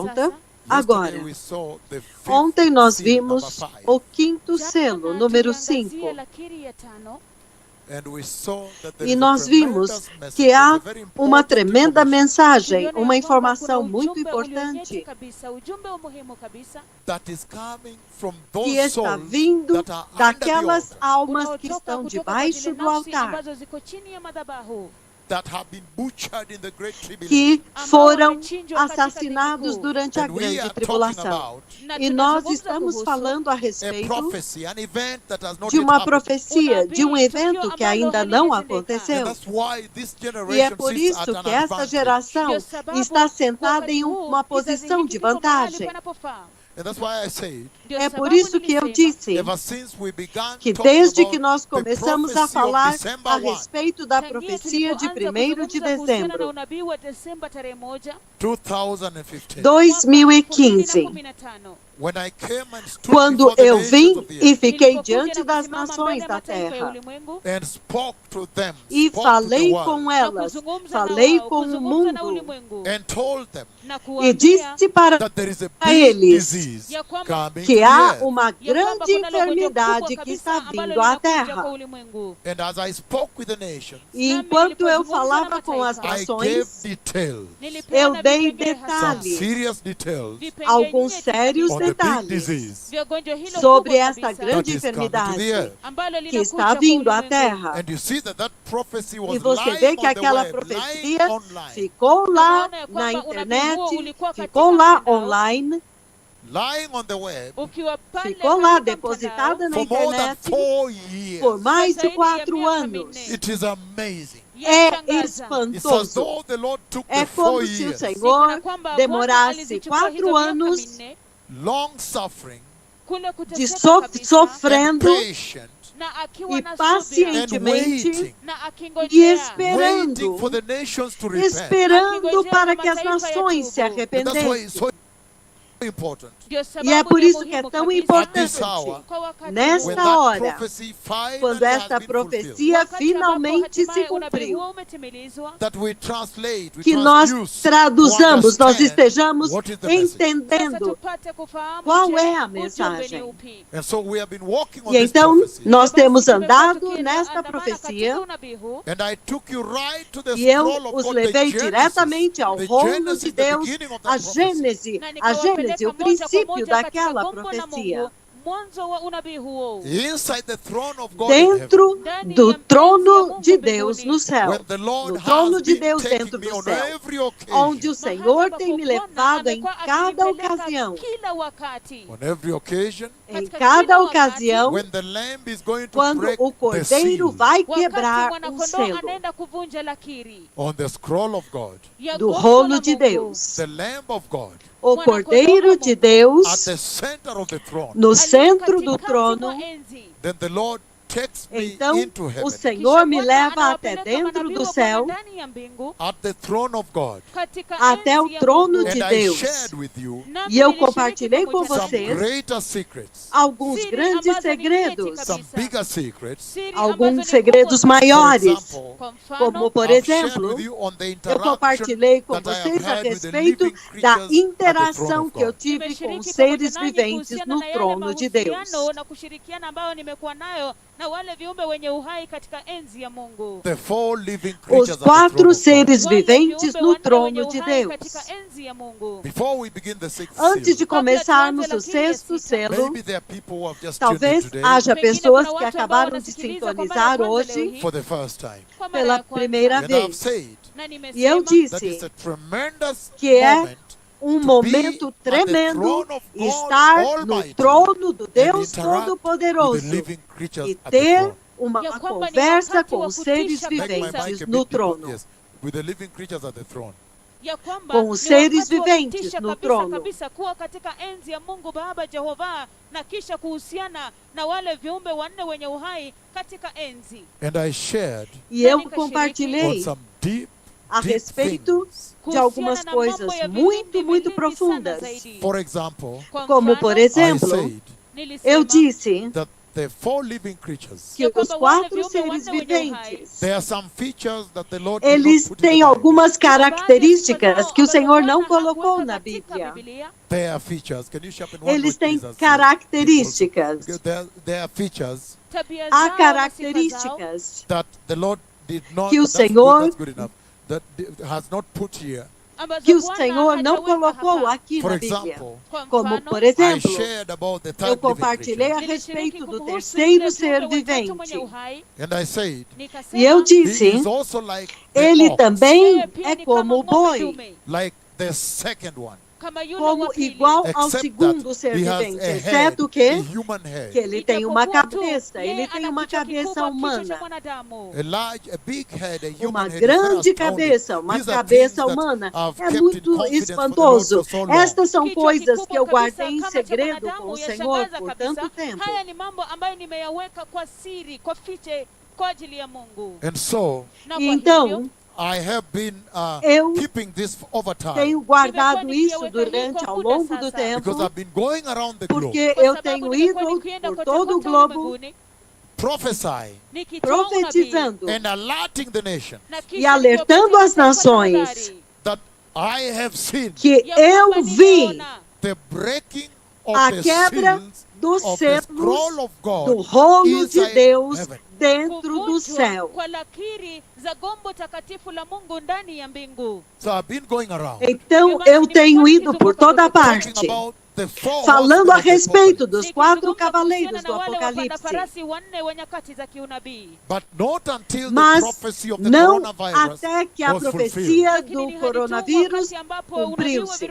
pronta? Agora, ontem nós vimos o quinto selo, número 5. E nós vimos que há uma tremenda mensagem, uma informação muito importante que está vindo daquelas almas que estão debaixo do altar, que foram assassinados durante a grande tribulação. E nós estamos falando a respeito de uma profecia, de um evento que ainda não aconteceu. E é por isso que essa geração está sentada em uma posição de vantagem. É por isso que eu disse que desde que nós começamos a falar a respeito da profecia de 1º de dezembro, 2015, quando eu vim e fiquei diante das nações da terra e falei com elas, falei com o mundo e disse para eles que há uma grande enfermidade que está vindo à terra. E enquanto eu falava com as nações, eu dei detalhes, alguns sérios detalhes, sobre esta grande enfermidade que está vindo à terra. E você vê que aquela profecia ficou lá na internet, ficou lá online, ficou lá depositada na internet por mais de 4 anos. É espantoso. É como se o Senhor demorasse 4 anos de sofrendo e pacientemente e esperando para que as nações se arrependessem. E é por isso que é tão importante, nesta hora, quando esta profecia finalmente se cumpriu, que nós traduzamos, nós estejamos entendendo qual é a mensagem. E então, nós temos andado nesta profecia, e eu os levei diretamente ao rolo de Deus, a Gênese, o princípio daquela profecia. Dentro do trono de Deus no céu, no trono de Deus dentro do céu, onde o Senhor tem me levado em cada ocasião. Em cada ocasião, quando o Cordeiro vai quebrar um selo do rolo de Deus, o Cordeiro de Deus no centro do trono, então o Senhor me leva até dentro do céu, até o trono de Deus. E eu compartilhei com vocês alguns grandes segredos, alguns segredos maiores, como por exemplo, eu compartilhei com vocês a respeito da interação que eu tive com os seres viventes no trono de Deus. Os 4 seres viventes no trono de Deus. Antes de começarmos o 6º selo, talvez haja pessoas que acabaram de sintonizar hoje pela primeira vez. E eu disse que é um momento tremendo estar no trono do Deus Todo-Poderoso e ter uma conversa com os seres viventes no trono. Com os seres viventes no trono. E eu compartilhei a respeito de algumas coisas muito, muito profundas. Como, por exemplo, eu disse que os 4 seres viventes, eles têm algumas características que o Senhor não colocou na Bíblia. Eles têm características. Há características que o Senhor não colocou aqui na Bíblia. Como, por exemplo, eu compartilhei a respeito do terceiro ser vivente. E eu disse, ele também é como o boi, como igual ao segundo ser vivente, exceto que ele tem uma cabeça, ele tem uma cabeça humana. Uma grande cabeça, uma cabeça humana. É muito espantoso. Estas são coisas que eu guardei em segredo com o Senhor por tanto tempo. Então, eu tenho guardado isso durante ao longo do tempo, porque eu tenho ido por todo o globo profetizando e alertando as nações que eu vi a quebra dos selos do rolo de Deus dentro do céu. Então eu tenho ido por toda parte, falando a respeito dos 4 cavaleiros do Apocalipse. Mas não até que a profecia do coronavírus cumpriu-se.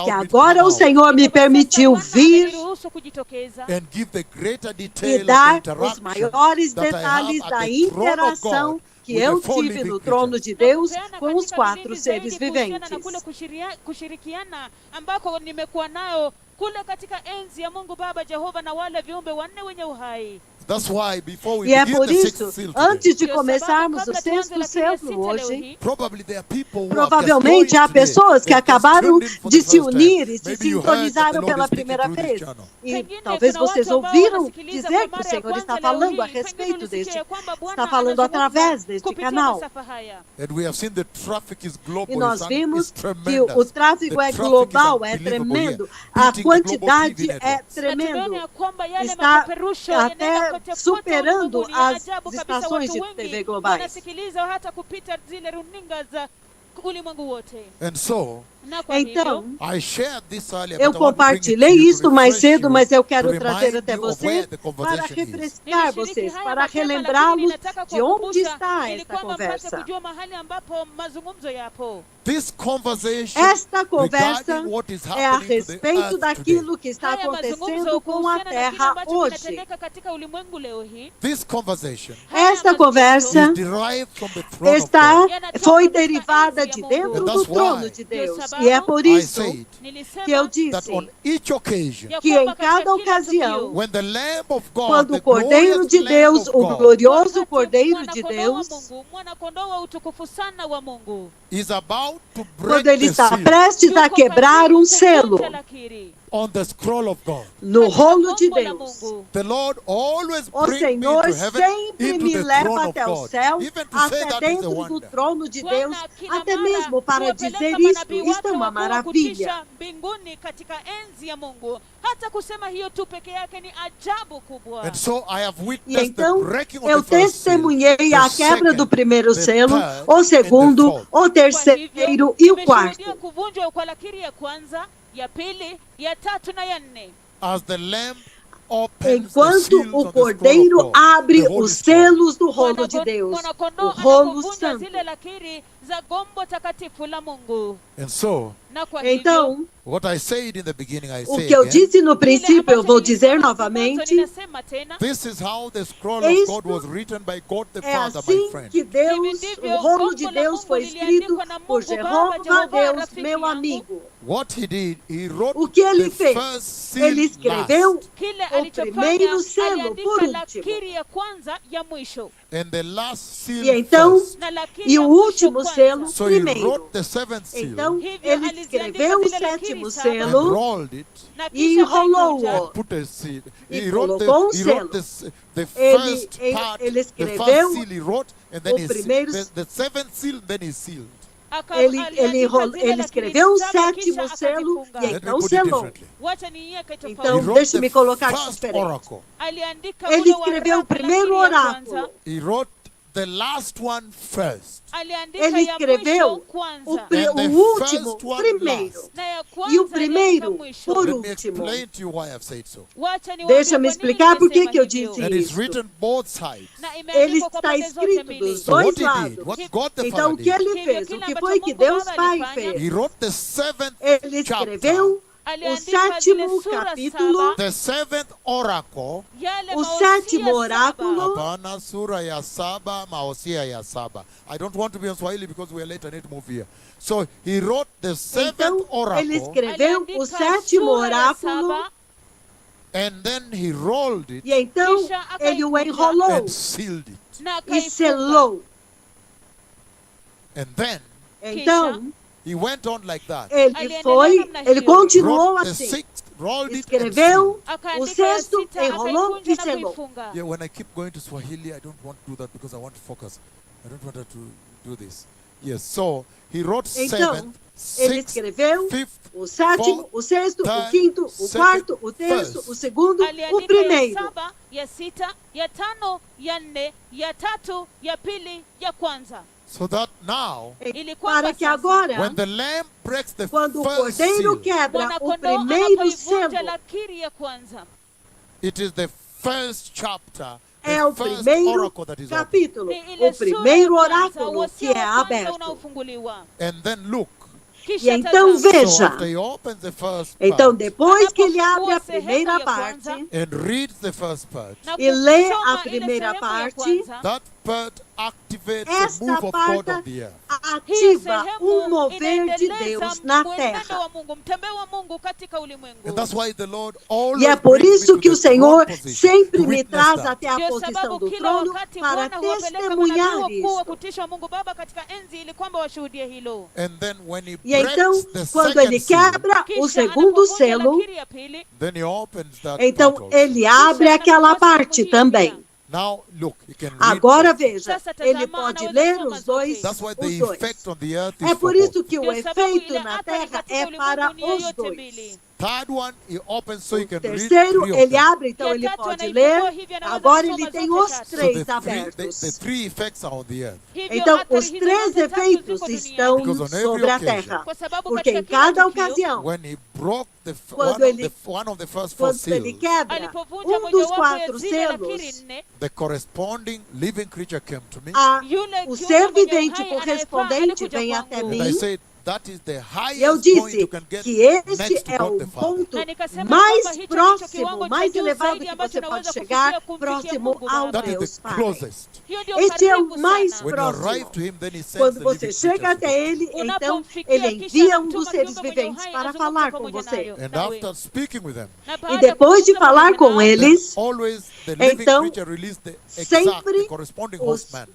Que agora o Senhor me permitiu vir e dar os maiores detalhes da interação que eu tive no trono de Deus com os 4 seres viventes. E é por isso, antes de começarmos o 6º selo hoje, provavelmente há pessoas que acabaram de se unir e se sintonizaram pela primeira vez. E talvez vocês ouviram dizer que o Senhor está falando a respeito está falando através deste canal. E nós vimos que o tráfego é global, é tremendo, a quantidade é tremendo, está até superando as estações de TV globais. Então, eu compartilhei isso mais cedo, mas eu quero trazer até você para refrescar vocês, para relembrá-los de onde está esta conversa. Esta conversa é a respeito daquilo que está acontecendo com a Terra hoje. Esta conversa foi derivada de dentro do trono de Deus. E é por isso que eu disse que em cada ocasião, quando o Cordeiro de Deus, o glorioso Cordeiro de Deus, quando ele está prestes a quebrar um selo no rolo de Deus, o Senhor sempre me leva até o céu, até dentro do trono de Deus, até mesmo para dizer isso. Isto é uma maravilha. E então eu testemunhei a quebra do primeiro selo, o segundo, o terceiro e o quarto. Enquanto o Cordeiro abre os selos do rolo de Deus, o rolo santo. Então, o que eu disse no princípio, eu vou dizer novamente. É assim que Deus, o rolo de Deus foi escrito por Jeová Deus, meu amigo. O que ele fez? Ele escreveu o primeiro selo por último. E então, e o último selo primeiro. Então, ele escreveu o sétimo selo e enrolou-o. E colocou um selo. Ele escreveu o primeiro selo. Ele escreveu o sétimo selo e então selou. Então, deixa-me colocar diferente. Ele escreveu o primeiro oráculo. The last one first. Ele escreveu o último primeiro. E o primeiro por último. Deixa-me explicar por que eu disse isso. Ele está escrito dos dois lados. Então, o que ele fez? O que foi que Deus Pai fez? Ele escreveu o sétimo capítulo, the seventh oracle, o sétimo oráculo. I don't want to be on Swahili because we are late. I need to move here. So he wrote the seventh oracle. Ele escreveu o sétimo oráculo. And then he rolled it. E então ele o enrolou and sealed it. E selou. And then então he went on like that. Ele continuou assim. Sixth, escreveu o sexto, enrolou e selou. Yeah, when I keep going to Swahili, I don't want to do that because I want to focus. I don't want her to do this. Yes, so he wrote seventh, ele escreveu o sétimo, o sexto, o quinto, o quarto, o terço, o segundo, o primeiro. So that now, para que agora, when the lamb breaks the quando o first cordeiro seal, quebra o primeiro selo, it is the first chapter, é o primeiro capítulo, o primeiro oráculo que é aberto. And then look. E então veja, então depois que ele abre a primeira parte e lê a primeira parte, esta parte ativa o mover de Deus na terra. E é por isso que o Senhor sempre me traz até a posição do trono para testemunhar isso. E então, quando ele quebra o segundo selo, então ele abre aquela parte também. Agora veja, ele pode ler os dois. É por isso que o efeito na terra é para os dois. O terceiro, ele abre, então ele pode ler. Agora ele tem os três abertos. Então, os três efeitos estão sobre a terra. Porque em cada ocasião, quando ele quebra um dos quatro selos, o ser vivente correspondente vem até mim. E eu disse que esse é o ponto mais próximo, mais elevado que você pode chegar, próximo ao Deus Pai. Este é o mais próximo. Quando você chega até Ele, então Ele envia um dos seres viventes para falar com você. E depois de falar com eles, então, sempre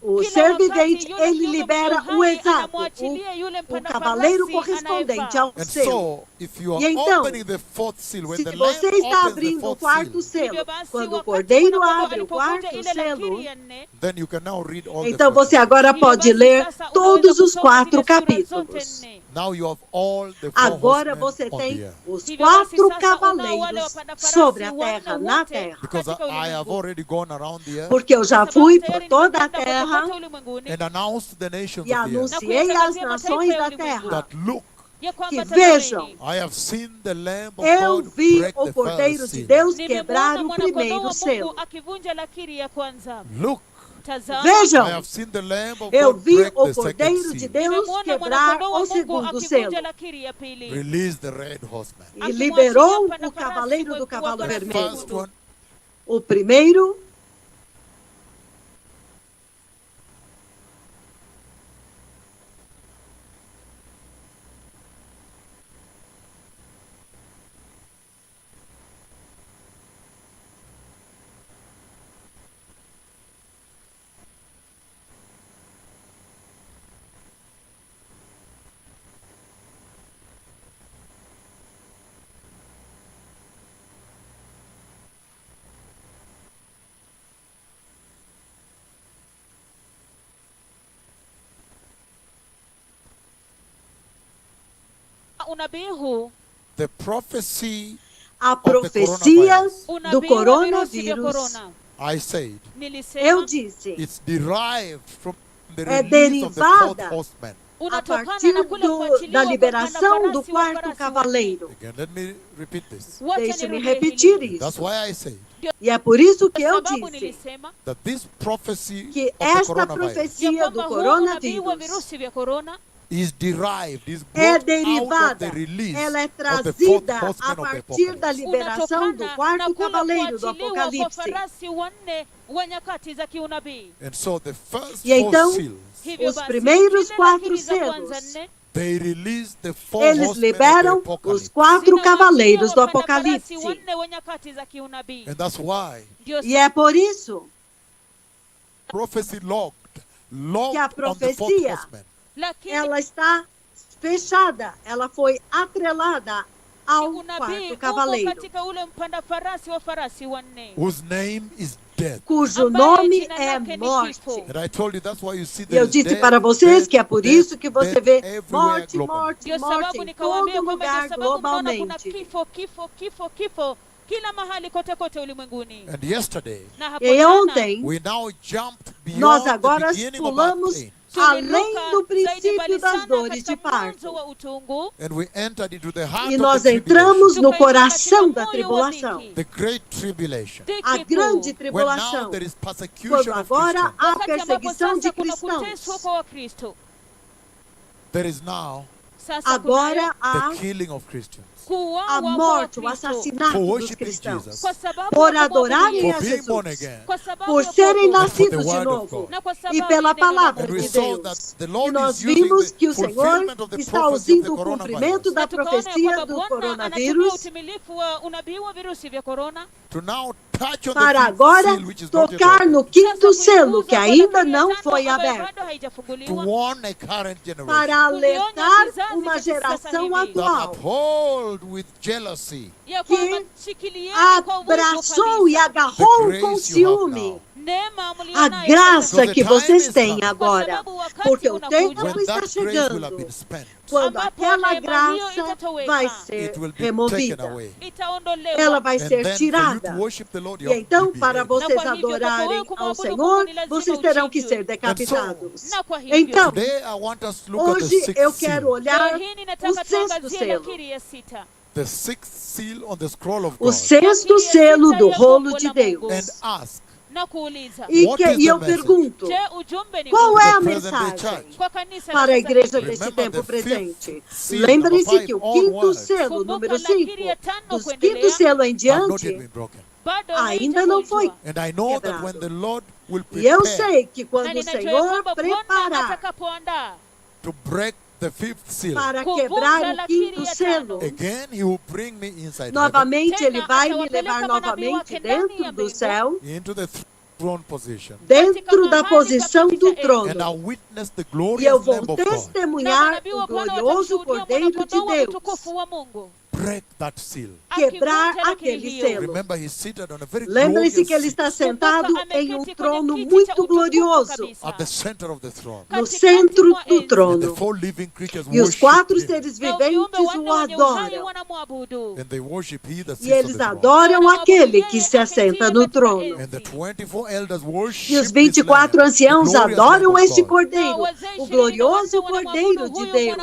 o ser vivente, ele libera o exato, o cavaleiro correspondente ao selo. E então, se você está abrindo o quarto selo, quando o cordeiro abre o quarto selo, então você agora pode ler todos os quatro capítulos. Agora você tem os quatro cavaleiros sobre a terra, na terra. Porque eu já fui por toda a terra e anunciei às nações da terra que vejam, eu vi o Cordeiro de Deus quebrar o primeiro selo. Vejam, eu vi o Cordeiro de Deus quebrar o segundo selo. E liberou o cavaleiro do cavalo vermelho. O primeiro the prophecy a profecia do coronavírus, I said, eu disse, it's derived from the é release of the fourth derivada horseman. a partir da liberação do quarto cavaleiro. Again, let me repeat this. Deixe-me repetir That's isso. why I say E é por isso que eu disse that this prophecy que of the esta coronavirus profecia do coronavírus is derived, is é brought out of derivada, the release ela é of the fourth trazida horseman a of the partir da apocalypse. liberação do quarto cavaleiro do Apocalipse. And so the first E então, four seals, os primeiros 4 selos, they release the four eles horsemen liberam of the apocalypse. os 4 cavaleiros do Apocalipse. And that's why E é por isso prophecy locked que a on the fourth profecia, horseman. ela está fechada, ela foi atrelada ao quarto cavaleiro, Whose name is death. cujo nome é morte. And I told you that's why you see E eu there is disse death, para vocês death, que é por death, isso que você death vê everywhere morte, globally. morte, morte em todo lugar globalmente. And yesterday, E ontem, we now jumped nós beyond the agora beginning of pulamos that pain. além do princípio das dores de parto. And we entered into the heart E of nós the entramos tribulation, no coração da tribulação, the great tribulation. a grande When now tribulação, there is persecution quando of agora Christians, há perseguição de cristãos. there is now Agora há the killing of Christians. a morte, o assassinato For dos worshiping cristãos, Jesus, por adorarem for a being born Jesus, again, por serem and for the nascidos de word of novo God. e pela palavra And we de saw Deus. that the E Lord nós is using vimos the que o Senhor fulfillment of the está prophecy of usando the o cumprimento coronavirus da profecia do coronavírus to now touch on para the fifth agora seal, which is not yet tocar opened, no quinto selo que ainda não foi aberto, to warn a current generation para alertar uma geração that atual uphold with jealousy que abraçou e agarrou the com grace you have ciúme now. a graça que vocês têm coming. agora, porque o tempo When está that grace will have chegando, been spent, quando aquela graça vai ser it will be taken removida, away. ela vai And ser then for you tirada. to worship the Lord, you E have então, to be para beheaded. vocês adorarem ao Senhor, vocês terão que ser decapitados. Então, Today I want us to look at the hoje sixth eu seal. quero olhar o sexto selo. The sixth seal on the scroll of O God. sexto selo do rolo de Deus. And ask, E What is the eu message? pergunto, qual é a The present day mensagem church? para a igreja desse Remember tempo the fifth presente? seal, Lembre-se number que o five, all quinto words selo, número 5, dos quinto selo em have not yet diante, been broken. ainda não foi. And I know that quebrado. when the Lord will E eu prepare sei que quando o Senhor preparar to break the fifth seal, para quebrar o quinto selo, again He will bring me inside heaven, novamente Ele vai me levar novamente dentro do céu, into the throne position, dentro da posição do and trono. I'll witness the E eu glorious vou Lamb of God testemunhar o glorioso Cordeiro de Deus, break that seal. quebrar aquele selo. Remember, He's seated on a very Lembre-se glorious que Ele seat está sentado em um trono muito glorioso, at the center of the throne. no centro do And the trono. four living creatures E os worship 4 Him, seres viventes o adoram. and they worship He that E sits on eles the throne. adoram aquele que se assenta no trono. And the 24 elders worship E os this 24 Lamb, anciãos the glorious adoram Lamb of este God. Cordeiro, o glorioso Cordeiro de Deus.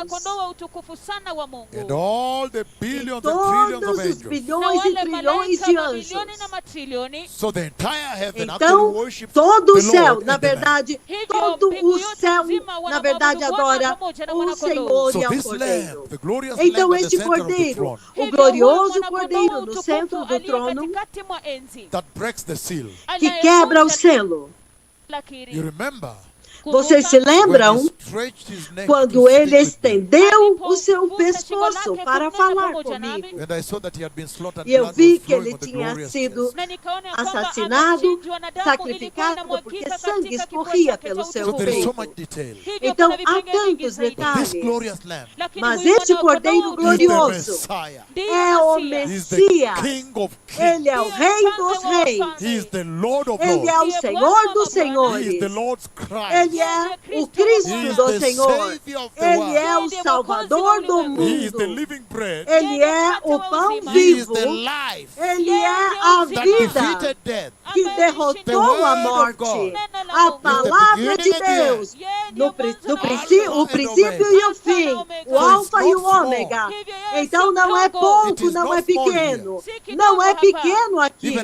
And all the billions and trillions Todos of os angels. bilhões e trilhões de anjos. So the entire heaven actually Então, worships todo the o céu, Lord na and the Lamb. verdade, todo o céu, na verdade, adora o Senhor So e ao this Cordeiro. Lamb, the glorious Então, Lamb at the este center of the Cordeiro, throne, o glorioso Cordeiro no centro do trono, that breaks the seal. que quebra o selo. You remember Vocês se when lembram he stretched his neck quando to ele speak with me, estendeu o seu pescoço para falar comigo? and I saw that he had been slaughtered, E eu blood vi was que flowing ele on the tinha glorious sido chest. assassinado, sacrificado, porque sangue escorria pelo seu So there is so peito. much detail. Então, há tantos But this detalhes. glorious Lamb Mas este Cordeiro is the glorioso Messiah. é o He is the Messias. King of kings. Ele é o Rei dos Reis. He is the Lord of Ele é lords. o Senhor dos He is the Senhores. Lord's Christ. Ele Ele é o Cristo do Senhor. Ele é o Salvador do mundo. Ele é o pão vivo. Ele é a vida que derrotou a morte. A palavra de Deus, o princípio e o fim, o alfa e o ômega. Então não é pouco, não é pequeno. Não é pequeno aqui.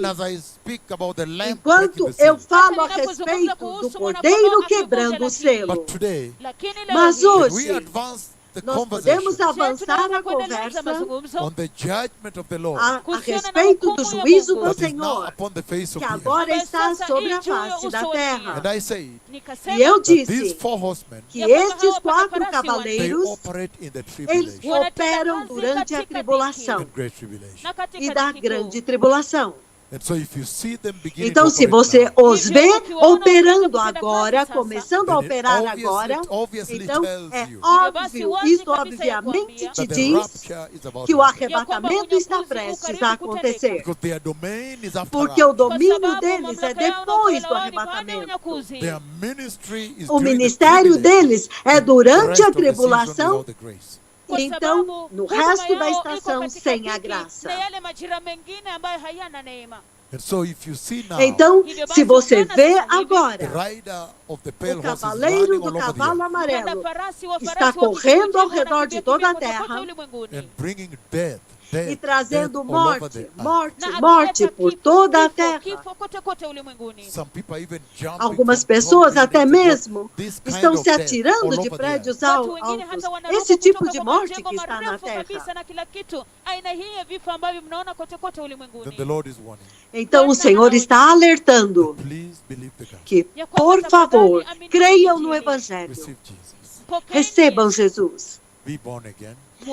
Enquanto eu falo a respeito do Cordeiro quebrando o selo. Mas hoje, nós podemos avançar a conversa a respeito do juízo do Senhor, que agora está sobre a face da terra. E eu disse que estes 4 cavaleiros, eles operam durante a tribulação e da grande tribulação. Então, se você os vê operando agora, começando a operar agora, então é óbvio, isso obviamente te diz que o arrebatamento está prestes a acontecer. Porque o domínio deles é depois do arrebatamento. O ministério deles é durante a tribulação. Então, no resto da estação, sem a graça. Então, se você vê agora, o cavaleiro do cavalo amarelo está correndo ao redor de toda a terra e trazendo morte por toda a terra. Algumas pessoas até mesmo estão se atirando de prédios altos. Esse tipo de morte que está na terra. Então o Senhor está alertando que, por favor, creiam no Evangelho. Recebam Jesus.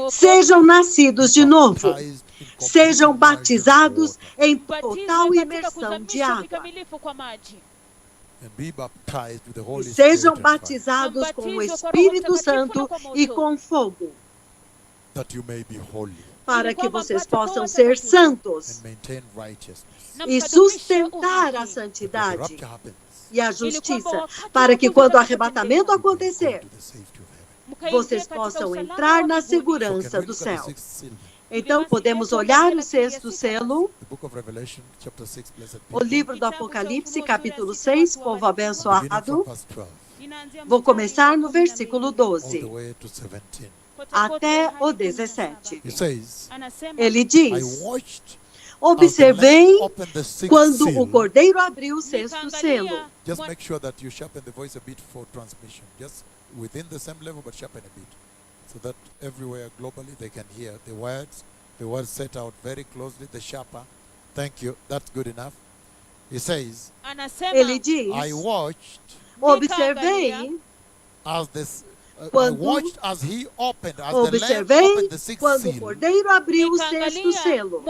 Sejam nascidos de novo. Sejam batizados em total imersão de água. E sejam batizados com o Espírito Santo e com fogo. Para que vocês possam ser santos e sustentar a santidade e a justiça. Para que quando o arrebatamento acontecer, vocês possam entrar na segurança do céu. Então, podemos olhar o 6º selo, o livro do Apocalipse, capítulo 6, povo abençoado. Vou começar no versículo 12, até o 17. Ele diz: observei quando o Cordeiro abriu o 6º selo. Just make sure that you sharpen the voice a bit for transmission. Just within the same level, but sharpen a bit, so that everywhere globally they can hear the words set out very closely, the sharper. Thank you. That's good enough. He says, ele diz, I watched, observei, quando o Cordeiro abriu o 6º selo.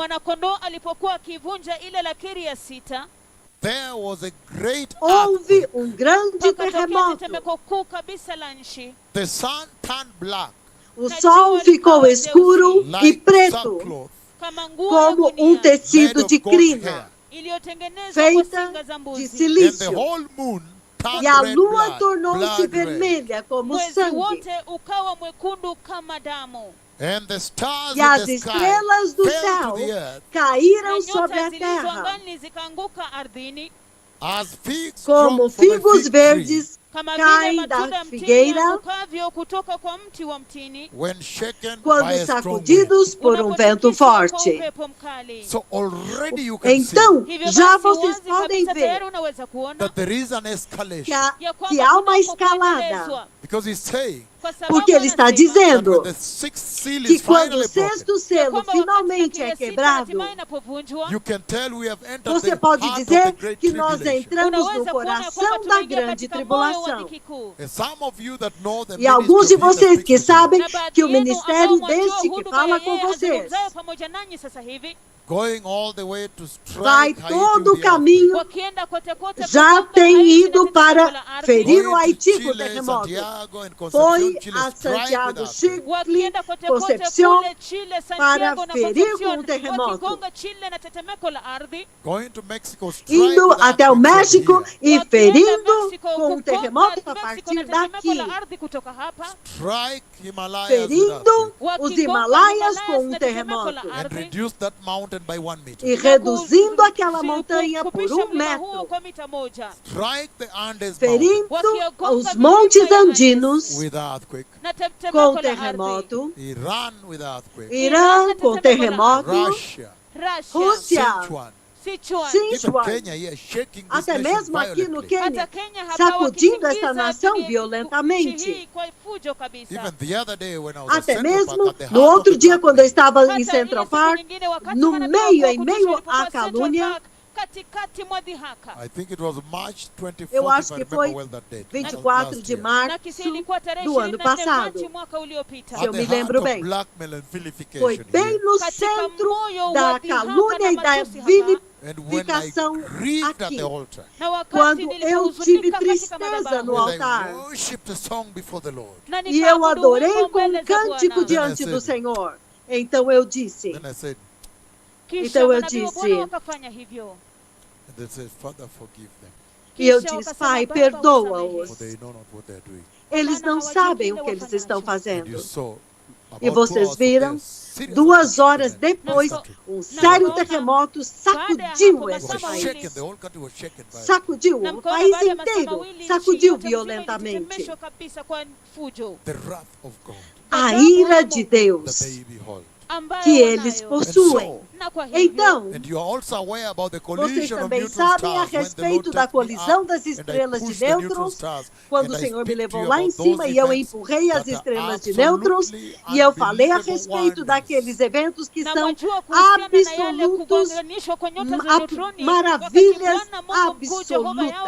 There was a great houve grande terremoto. The sun turned black. O sol ficou escuro e preto, como tecido de crina, feita de silício. E a lua tornou-se vermelha como sangue. E as estrelas do céu caíram sobre a terra, como figos verdes caem da figueira quando sacudidos por vento forte. Então, já vocês podem ver que há uma escalada. Porque ele está dizendo que quando o 6º selo finalmente é quebrado, você pode dizer que nós entramos no coração da grande tribulação. E alguns de vocês que sabem que o ministério deste que fala com vocês vai todo o caminho, já tem ido para ferir o Haiti com o terremoto. Foi a Santiago, Chile, Concepción, para ferir com o terremoto. Indo até o México e ferindo com o terremoto a partir daqui. Ferindo os Himalaias com o terremoto. E reduzindo aquela montanha por 1 metro. Ferindo os montes andinos com o terremoto. Irã com terremoto. Rússia. Sichuan, até mesmo aqui no Quênia, sacudindo essa nação violentamente. Até mesmo no outro dia, quando eu estava em Central Park, em meio à calúnia, eu acho que foi 24 de março do ano passado, se eu me lembro bem. Foi bem no centro da calúnia e da vilificação aqui, quando eu tive tristeza no altar. E eu adorei com um cântico diante do Senhor. Então eu disse... E eu disse, Pai, perdoa-os. Eles não sabem o que eles estão fazendo. E vocês viram, 2 horas depois, um sério terremoto sacudiu esse país. Sacudiu o país inteiro, sacudiu violentamente. A ira de Deus que eles possuem. Então, vocês também sabem a respeito da colisão das estrelas de nêutrons, quando o Senhor me levou lá em cima e eu empurrei as estrelas de nêutrons, e eu falei a respeito daqueles eventos que são absolutos, maravilhas absolutas,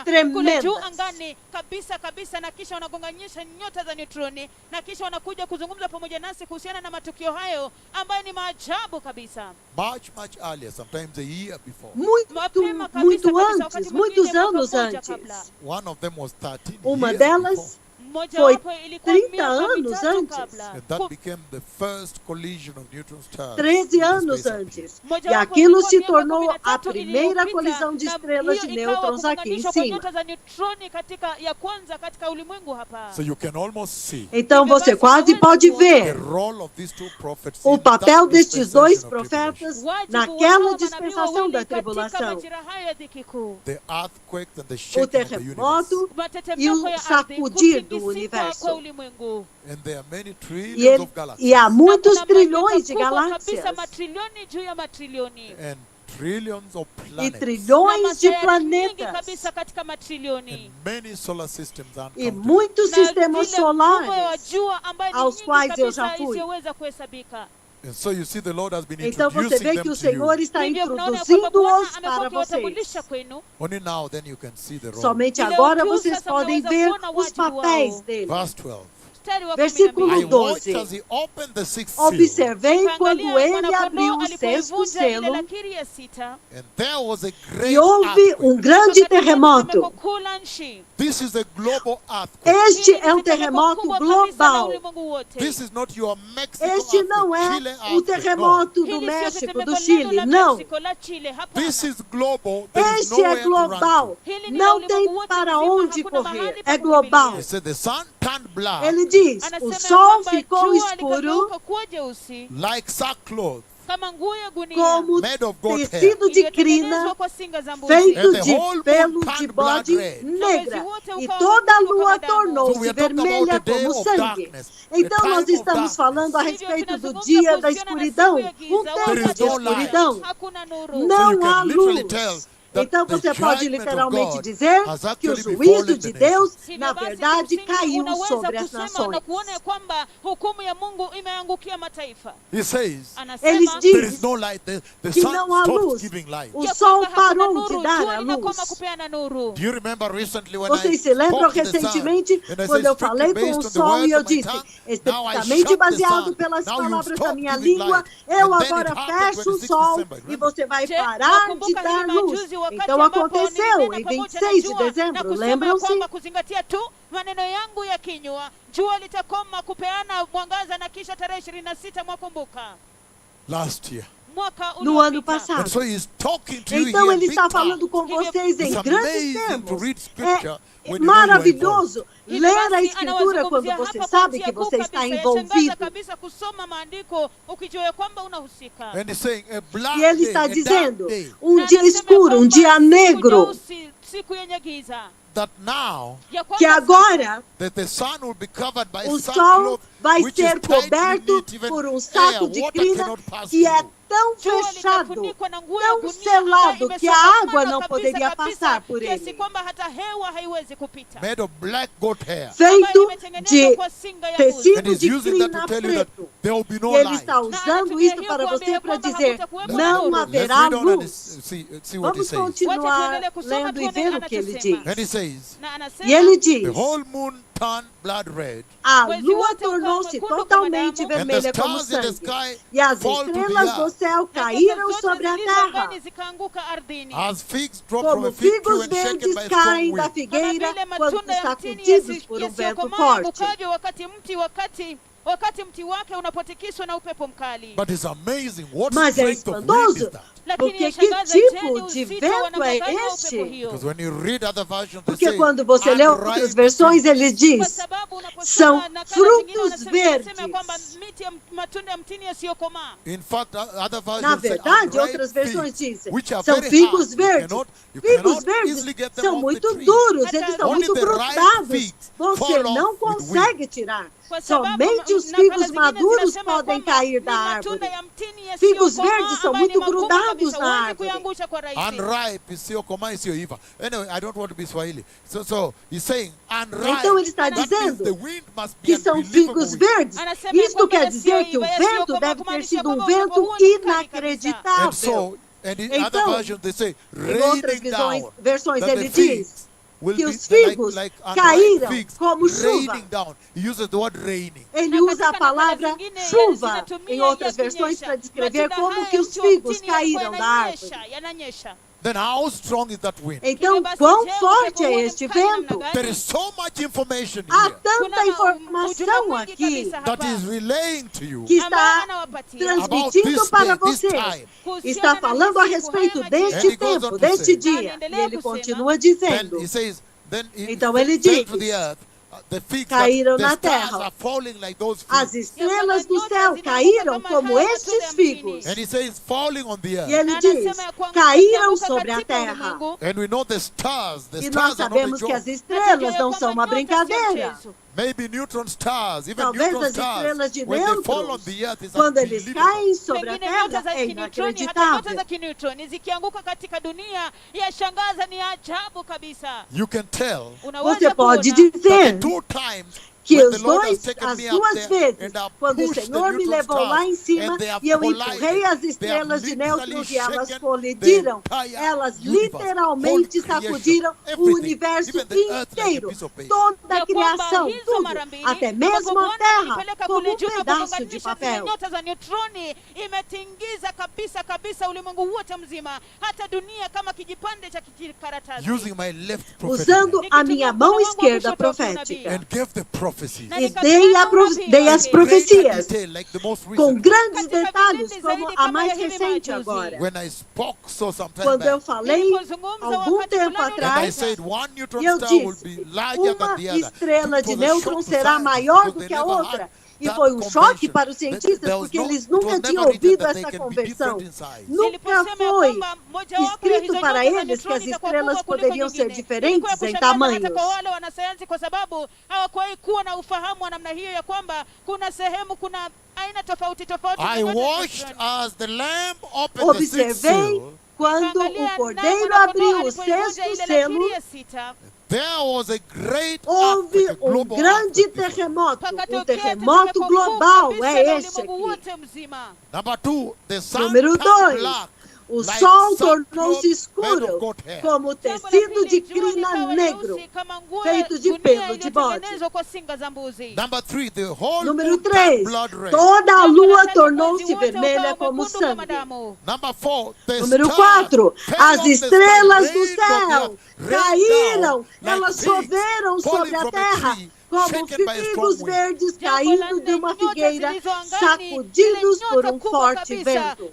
tremendas. Kuzungumza pamoja nasi kuhusiana na matukio hayo ambayo ni maajabu kabisa. Much earlier, sometimes a year before. Muito antes, muitos anos antes. One of them was 13 Uma years delas before. foi 30 anos antes. And that became the first collision of neutron stars. 13 anos antes. E aquilo se tornou a primeira colisão de estrelas de nêutrons aqui em cima. So you can almost see Então você quase pode ver o papel destes 2 profetas naquela dispensação da tribulação. O terremoto e o sacudir do universo. E há muitos trilhões de galáxias. E trilhões de planetas. E muitos sistemas solares aos quais eu já fui. Então você vê que o Senhor está introduzindo-os para vocês. Somente agora vocês podem ver os papéis dele. Versículo 12. Observei quando ele abriu o 6º selo e houve um grande terremoto. Este é um terremoto global. Este não é o terremoto do México, do Chile, não. Este é global. Não tem para onde correr. É global. Ele diz, o sol ficou escuro como tecido de crina feito de pelo de bode negra, e toda a lua tornou-se vermelha como sangue. Então nós estamos falando a respeito do dia da escuridão, um tempo de escuridão. Não há luz. Então você pode literalmente dizer que o juízo de Deus, na verdade, caiu sobre as nações. Ele diz que não há luz. O sol parou de dar a luz. Vocês se lembram recentemente quando eu falei com o sol e eu disse, especificamente baseado pelas palavras da minha língua, eu agora fecho o sol e você vai parar de dar luz. Então aconteceu em 26 de dezembro, lembram-se? Maneno yangu ya kinywa, jua litakoma kupeana mwangaza na kisha tarehe 26 mwakumbuka. Last year. No ano passado. Então ele está falando com vocês em grandes termos. É maravilhoso ler a Escritura quando você sabe que você está envolvido. E ele está dizendo, um dia escuro, um dia negro. Que agora o sol vai ser coberto por um saco de crina que é tão fechado, tão selado, que a água não poderia passar por ele. Feito de tecido de crina preto. E ele está usando isso para você para dizer, não haverá luz. Vamos continuar lendo e ver o que ele diz. E ele diz, a lua tornou-se totalmente vermelha como sangue, e as estrelas do céu caíram sobre a terra, como figos verdes caem da figueira quando sacudidos por um vento forte. Mas é espantoso. Porque que tipo de vento é este? Porque quando você lê outras versões, ele diz, são frutos verdes. Na verdade, outras versões dizem, são figos verdes. Figos verdes são muito duros, eles são muito grudados. Você não consegue tirar. Somente os figos maduros podem cair da árvore. Figos verdes são muito grudados na árvore. Unripe, isiyokomaa, isiyoiva. Anyway, I don't want to be Swahili. So he's saying unripe. Então ele está dizendo que são figos verdes. Isto quer dizer que o vento deve ter sido um vento inacreditável. Então, em outras versões ele diz que os figos caíram como chuva. Ele usa a palavra chuva em outras versões para descrever como que os figos caíram da árvore. Then how strong is that wind? Então, quão forte é este vento? There is so much information Há here tanta informação aqui that is relaying to you que está transmitindo para você. Está falando a respeito deste tempo, deste dia. E ele continua dizendo. Então ele diz, caíram na terra. As estrelas do céu caíram como estes figos. E ele diz, caíram sobre a terra. E nós sabemos que as estrelas não são uma brincadeira. Talvez as estrelas de nêutrons, quando eles caem sobre a terra, é inacreditável. Você pode dizer que as duas vezes, quando o Senhor me levou lá em cima e eu empurrei as estrelas de nêutrons e elas colidiram, elas literalmente sacudiram o universo inteiro, toda a criação, tudo, até mesmo a Terra, como um pedaço de papel. Usando a minha mão esquerda profética. E dei as profecias com grandes detalhes, como a mais recente agora. Quando eu falei algum tempo atrás, e eu disse, uma estrela de nêutrons será maior do que a outra. E foi um choque para os cientistas, porque eles nunca tinham ouvido essa conversão. Nunca foi escrito para eles que as estrelas poderiam ser diferentes em tamanhos. I watched as the Lamb opened the sixth seal. quando o cordeiro abriu o sexto selo, houve grande terremoto. Terremoto global é esse aqui. Número 2. O sol tornou-se escuro, como tecido de crina negro, feito de pelo de bode. Número 3. Toda a lua tornou-se vermelha como sangue. Número 4. As estrelas do céu caíram, elas choveram sobre a terra, como figos verdes caindo de uma figueira, sacudidos por um forte vento.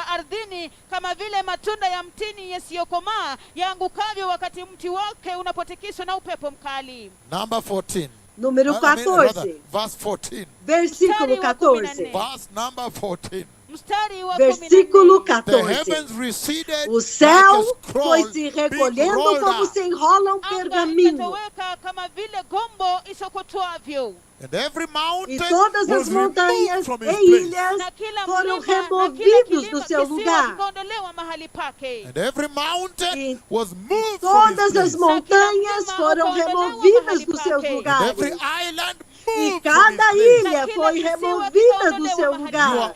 Ardhini kama vile matunda ya mtini yasiyokomaa yaangukavyo wakati mti wake unapotikiswa na upepo mkali. Number 14. Número 14. Verse 14. Versículo 14. Verse number 14. Versículo 14. O céu foi se recolhendo como se enrola um pergaminho. E todas as montanhas e ilhas foram removidos do seu lugar. E todas as montanhas foram removidas dos seus lugares. E cada ilha foi removida do seu lugar.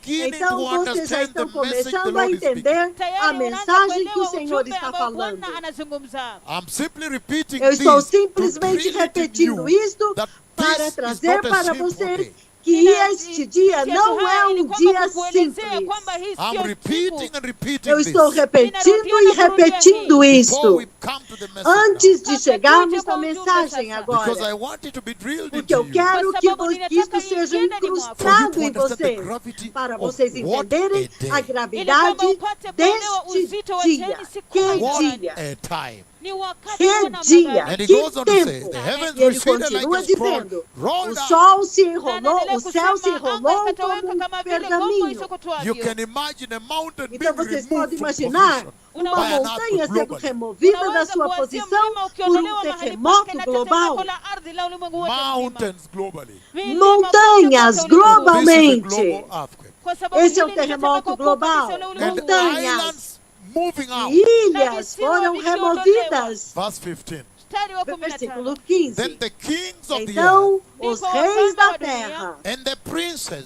Então vocês já estão começando a entender a mensagem que o Senhor está falando. Eu estou simplesmente repetindo isto para trazer para vocês que este dia não é um dia simples. Eu estou repetindo e repetindo isto antes de chegarmos à mensagem agora, porque eu quero que isto seja incrustado em vocês, para vocês entenderem a gravidade deste dia. Que dia? Que dia, que tempo. E ele continua dizendo, o sol se enrolou, o céu se enrolou como um pergaminho. Então vocês podem imaginar uma montanha sendo removida da sua posição por um terremoto global. Montanhas globalmente. Esse é um terremoto global. Montanhas. Ilhas foram removidas. Versículo 15. Então, os reis da terra,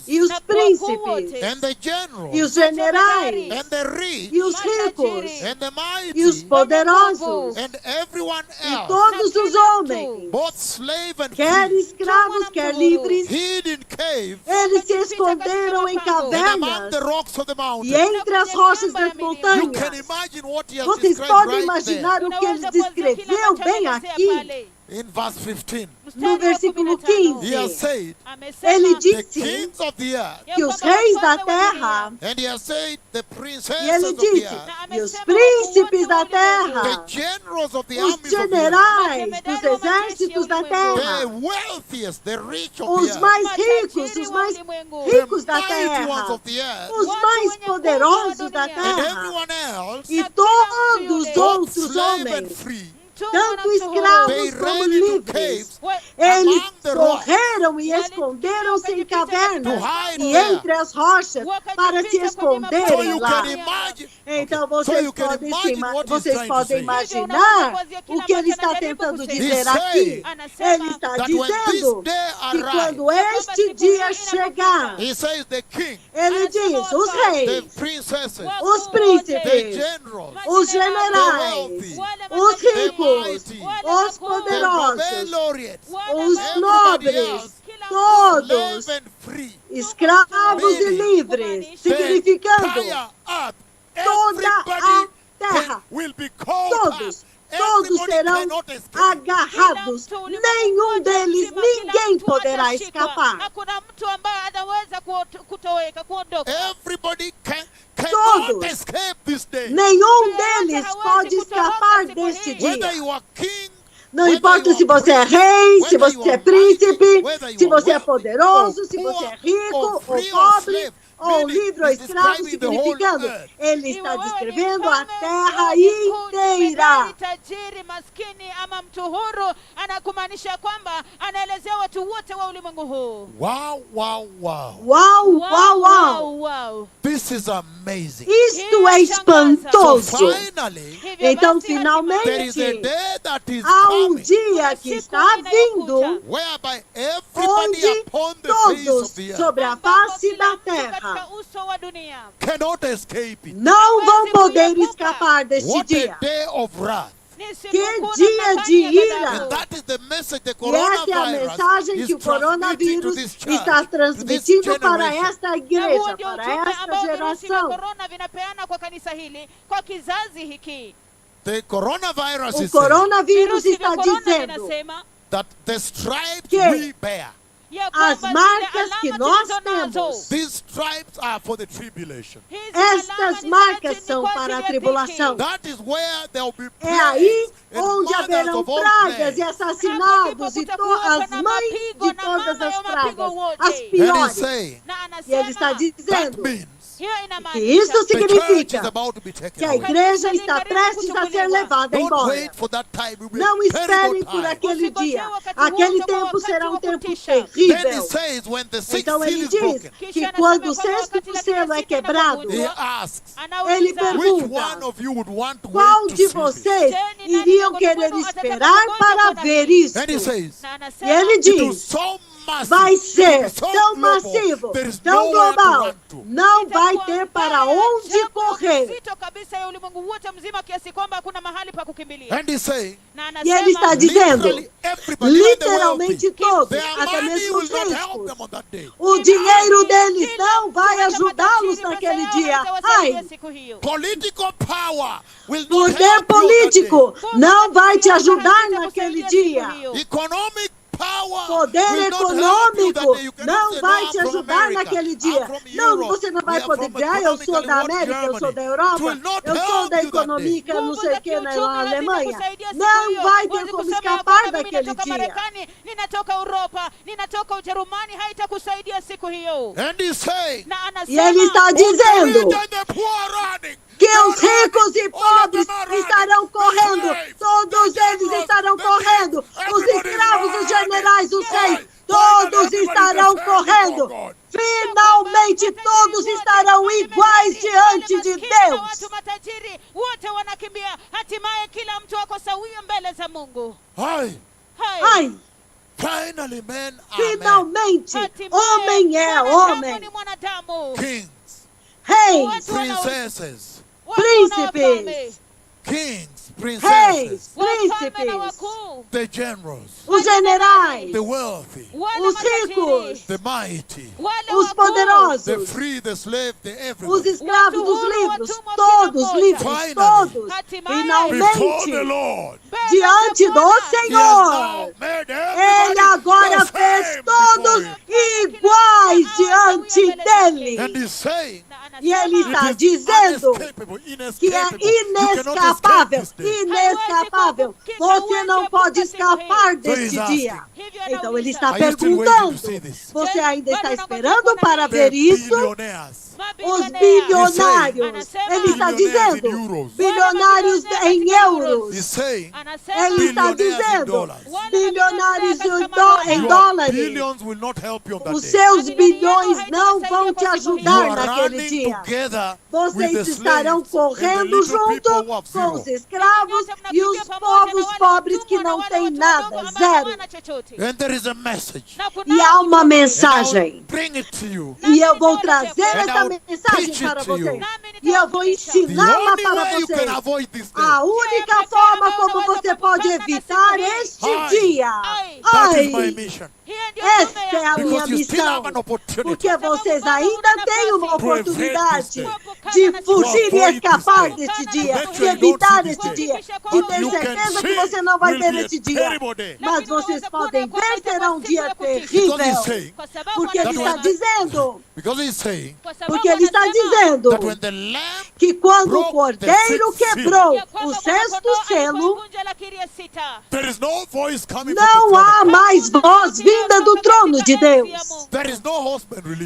e os príncipes, e os generais, e os ricos, e os poderosos, e todos os homens, quer escravos, quer livres, eles se esconderam em cavernas e entre as rochas das montanhas. Vocês podem imaginar o que ele descreveu bem aqui? No versículo 15, ele disse que os reis da terra, e ele disse, e os príncipes da terra, os generais dos exércitos da terra, os mais ricos da terra, os mais poderosos da terra, e todos os outros homens, tanto escravos como livres, eles correram e esconderam-se em cavernas e entre as rochas para se esconderem lá. Então vocês podem imaginar o que ele está tentando dizer aqui. Ele está dizendo que quando este dia chegar, ele diz, os reis, os príncipes, os generais, os ricos, os poderosos, os nobres, todos, escravos e livres, significando toda a terra, todos serão agarrados, nenhum deles, ninguém poderá escapar. Todos, nenhum deles pode escapar deste dia. Não importa se você é rei, se você é príncipe, se você é poderoso, se você é rico ou pobre, ou livre ou escravo, significando, ele está descrevendo a terra inteira. Tajiri, maskini ama mtu huru, anakumaanisha kwamba anaelezea watu wote wa ulimwengu huu. Wow, wow, wow. Uau, uau, uau. Wow. This is amazing. Isto é espantoso. So finally, Então, there is a finalmente, day that is há coming, dia que está vindo, whereby everybody onde upon the face todos of the earth sobre a face da terra Katika uso wa dunia. cannot escape it. não vão poder escapar deste What a dia. day of wrath. Que dia de ira! And that is the message the E essa é a coronavirus mensagem is que o transmitting to coronavírus this church, está to transmitindo this para generation. esta igreja, para esta geração. Corona vinapeana kwa kanisa hili, kwa kizazi hiki. The coronavirus O is saying coronavírus Virusi está vya corona dizendo vinasema that the stripes que we bear, ya as kwamba zile marcas alama que nós tulizo nazo, temos, these stripes are for the tribulation. hizi alama estas ni marcas za são kwa para a ajili ya tribulação. That is where there will be É aí plagues and onde mothers haverão of all pragas plagues. e assassinados e as mães de todas as pragas, as And he's piores. saying na E ele está anasema that dizendo means hiyo que inamaanisha isso the church is significa about to be que taken a away. igreja está prestes a ser levada Don't embora. wait for that time. It will be Não a terrible esperem por time. aquele dia. wakati Aquele huo tempo wakati será wa tempo kutisha. Then he terrível. says when the sixth Então seal ele is diz broken, que quando o sexto selo é quebrado, he asks, ele which pergunta, one of you would want to qual wait to de see this? vocês iriam querer esperar para ver isso? And he says, E ele it was diz, so massive, vai ser so tão global, massivo, there is tão nowhere to global, run to. não vai ter para onde correr. Zito kabisa ya ulimwengu wote mzima kiasi kwamba hakuna mahali pa kukimbilia. And he's saying, Na E ele está anasema dizendo, literally everybody, even the literalmente wealthy, todos, their até money mesmo will os not help ricos, them on that day. o dinheiro deles não vai ajudá-los naquele dia. Ai, Political power will not poder help you on that político não vai te ajudar naquele dia. day. Economic power Poder will not help you that econômico day. You cannot não say, vai "No, te I'm from ajudar America. naquele I'm dia. from Não, Europe. você não We vai are poder from dizer, eu sou da economically América, eu sou da Europa, will not eu sou help da you that day. econômica, não sei o que, na Nguvu za Alemanha. kiuchumi hazitakusaidia siku Não hiyo. vai ter Huwezi como kusema escapar kwamba mimi daquele natoka dia. Marekani, ninatoka Europa, ninatoka Ujerumani, haitakusaidia siku hiyo. And he's saying, Na E ele está anasema dizendo and the poor running. que os ricos e pobres estarão correndo, todos eles estarão correndo, os escravos, os generais, os reis, todos estarão correndo. Finalmente todos estarão iguais diante de Deus. Watu matajiri wote wanakimbia, hatimaye kila mtu ako sawia mbele za Mungu. Hi. Hai. Ai, Finally, men are men. finalmente, Hatimaye, homem é mwanadamu homem. ni mwanadamu. Kings, Reis, princesses, Watu wanaofalme. príncipes, kings, reis, princesses, Wafalme na príncipes, wakuu. the generals, os generais, the wealthy, Wale os matajiri. ricos, the mighty, Wale os wakuu. the poderosos, free, the slave, the os everybody. escravos, os livres, todos livres, todos, Before the finalmente, Lord, diante do He has Senhor. now made Ele everybody agora the fez same todos before Him. iguais diante dele. And He's saying, E ele it está is dizendo unescapable, que é inescapable. You cannot escape inescapável, this day. inescapável. Você não pode escapar deste dia. Então ele está Are you still waiting to perguntando, see this? você ainda está esperando para The ver isso? billionaires, Os bilionários, ele está dizendo, bilionários em euros. He's saying, Ele está billionaires in dizendo, dollars. bilionários em Your dólares. billions will not help you on that Os day. seus bilhões não vão te You ajudar are naquele running dia. together with the Vocês estarão slaves and the correndo little junto people who have com os zero. escravos e os povos pobres que não têm nada, zero. And there is a message. E há uma And I'll mensagem. bring it to you. E eu vou trazer And essa I'll mensagem teach it para to you. vocês. E eu vou The ensiná-la only para way you can vocês. avoid this day, A única forma como você pode evitar este Ai. dia. that is my Ai, mission. esta é a minha Because you still missão. have an opportunity Porque vocês ainda têm uma oportunidade de fugir e escapar deste dia, de evitar este dia, de ter certeza que você não vai ver este dia. Mas vocês podem ver, será um dia terrível. Porque ele está dizendo, que quando o Cordeiro quebrou o sexto selo, não há mais voz vinda do trono de Deus.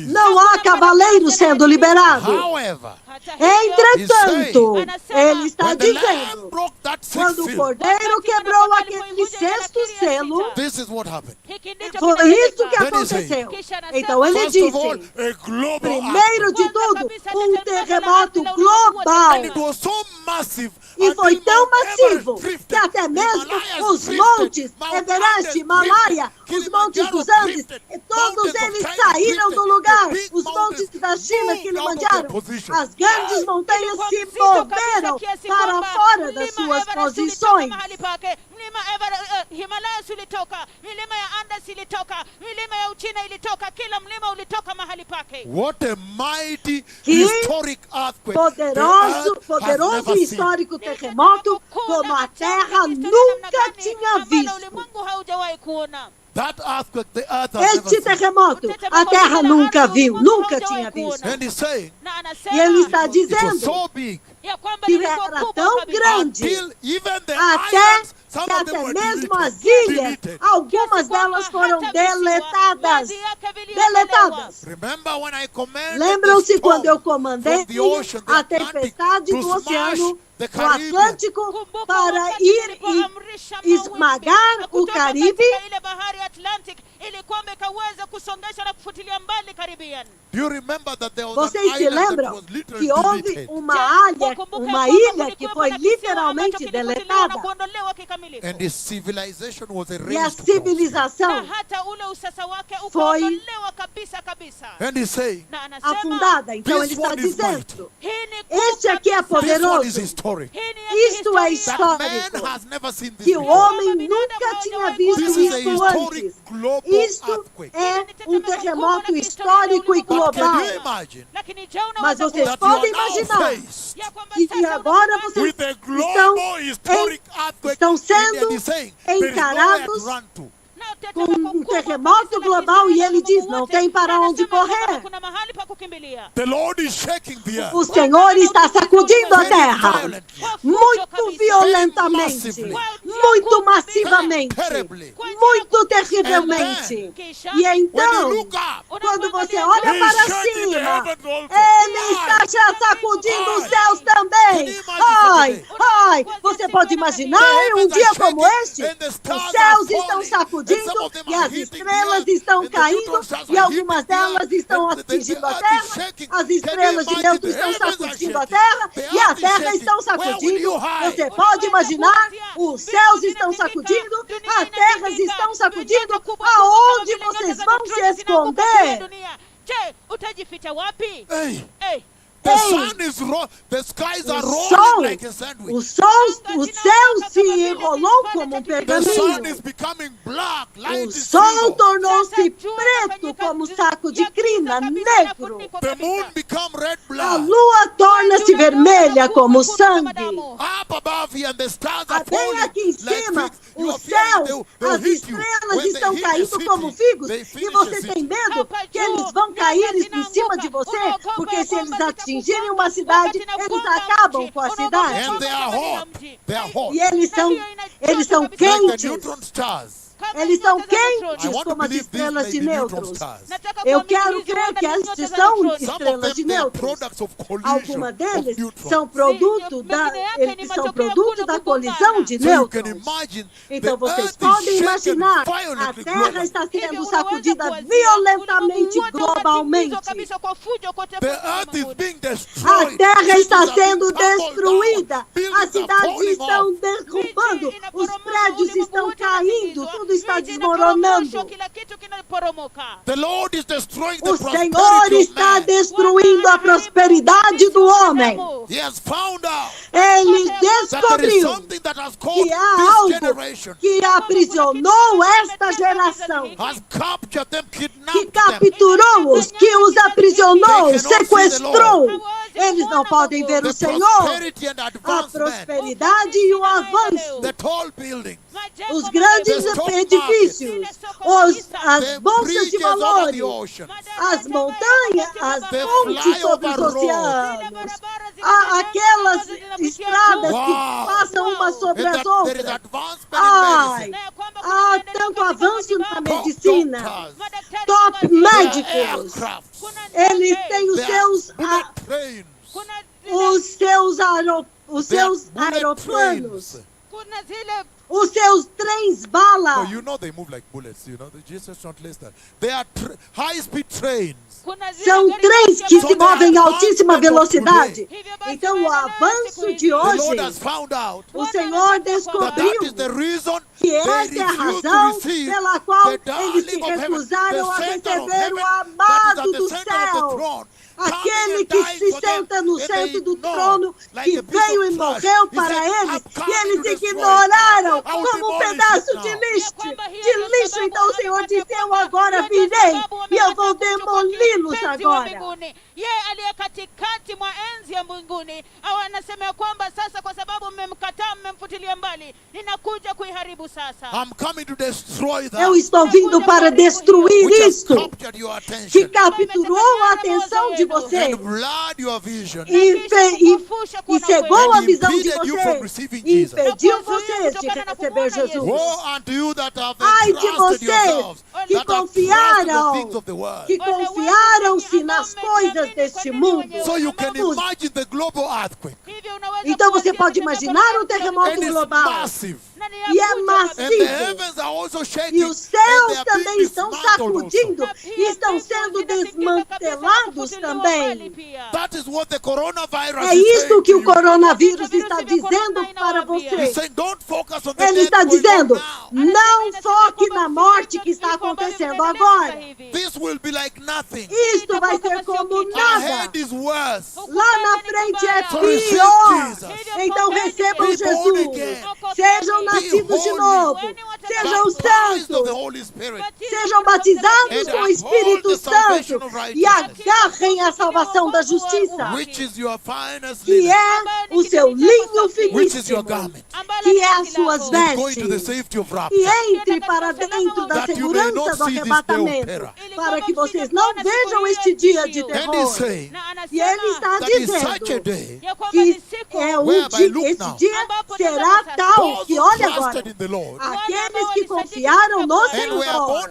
Não há cavaleiro sendo liberado. Entretanto, ele está dizendo, quando o Cordeiro quebrou aquele sexto selo, foi isso que aconteceu. Então ele disse, primeiro de tudo, um terremoto global. E foi tão massivo que até mesmo os montes, Everest, Himalaia, os montes dos Andes, todos eles saíram do lugar. Os montes da China, Kilimanjaro, as grandes montanhas se moveram para fora das suas posições. Milima Himalaya ulitoka, milima ya Andes ilitoka, milima ya Uchina ilitoka, kila mlima ulitoka mahali pake. What a mighty historic earthquake. Poderoso e histórico terremoto como a Terra nunca tinha visto. That earthquake, the earth este terremoto, a Terra nunca viu, nunca tinha visto. E ele está dizendo que era tão grande, até mesmo as ilhas, algumas delas foram deletadas. Lembram-se quando eu comandei a tempestade do oceano, do Atlântico, para ir e esmagar o Caribe? Vocês se lembram que houve uma ilha que foi literalmente deletada? E a civilização foi afundada. Então ele está dizendo, este aqui é poderoso. Isto é histórico. Que o homem nunca tinha visto isso antes. Isto é um terremoto histórico e global. Mas vocês podem imaginar que agora vocês estão sendo encarados com um terremoto global e ele diz, não tem para onde correr. O Senhor está sacudindo a terra muito violentamente, muito massivamente, muito terrivelmente. E então, quando você olha para cima, ele está já sacudindo os céus também. Ai, você pode imaginar um dia como este? Os céus estão sacudindo e as estrelas estão caindo e algumas delas estão atingindo a Terra, as estrelas de Deus estão sacudindo a Terra e a Terra está sacudindo. Você pode imaginar? Os céus estão sacudindo, as terras estão sacudindo. Aonde vocês vão se esconder? The sun is the skies are rolling like a sandwich. O céu se enrolou como um pergaminho. The sun is becoming black, o sol tornou-se preto como saco de crina, negro. The moon become red blood. A lua torna-se vermelha como sangue. Up above here, the stars are falling aqui em cima, os céus, as estrelas estão caindo como figos e você tem medo que eles vão cair em cima de você, porque se eles atingirem uma cidade, eles acabam com a cidade. E eles são quentes. Eles são quentes como as estrelas de nêutrons. Eu quero crer que estas são estrelas de nêutrons. Algumas deles são produto da colisão de nêutrons. Então vocês podem imaginar, a Terra está sendo sacudida violentamente globalmente. A Terra está sendo destruída. As cidades estão derrubando. Os prédios estão caindo. Tudo está desmoronando. O Senhor está destruindo a prosperidade do homem. Ele descobriu que há algo que aprisionou esta geração, que capturou-os, que os aprisionou, sequestrou. Eles não podem ver o Senhor, a prosperidade e o avanço, os grandes edifícios, as bolsas de valores, as montanhas, as pontes sobre os oceanos, aquelas estradas que passam umas sobre as outras. Ai, há tanto avanço na medicina, top médicos, eles têm os seus aeroplanos, os seus trens bala. No, you know they move like bullets, you know. Jesus don't list that. They are high-speed trains. São trens que se movem a altíssima velocidade. Então, o avanço de hoje, o Senhor descobriu que essa é a razão pela qual eles se recusaram a receber o amado do céu. Aquele que se senta no centro do trono, que veio e morreu para eles, e eles ignoraram como um pedaço de lixo. Então o Senhor disse, eu agora virei, e eu vou demoli-los agora. Eu estou vindo para destruir isso, que capturou a atenção de você e cegou a visão de você e impediu vocês de receber Jesus. Ai de vocês que confiaram-se nas coisas deste mundo. Então você pode imaginar um terremoto global. E é massivo. E os céus também estão sacudindo e estão sendo desmantelados também. É isso que o coronavírus está dizendo para você. Ele está dizendo, não foque na morte que está acontecendo agora. Isto vai ser como nada. Lá na frente é pior. Então recebam Jesus. Sejam nascidos de novo. Sejam santos. Sejam batizados com o Espírito Santo. E agarrem a salvação da justiça, que é o seu linho finíssimo, que é as suas vestes. E entre para dentro da segurança do arrebatamento, para que vocês não vejam este dia de terror. E ele está dizendo que esse dia será tal que, olha agora, aqueles que confiaram no Senhor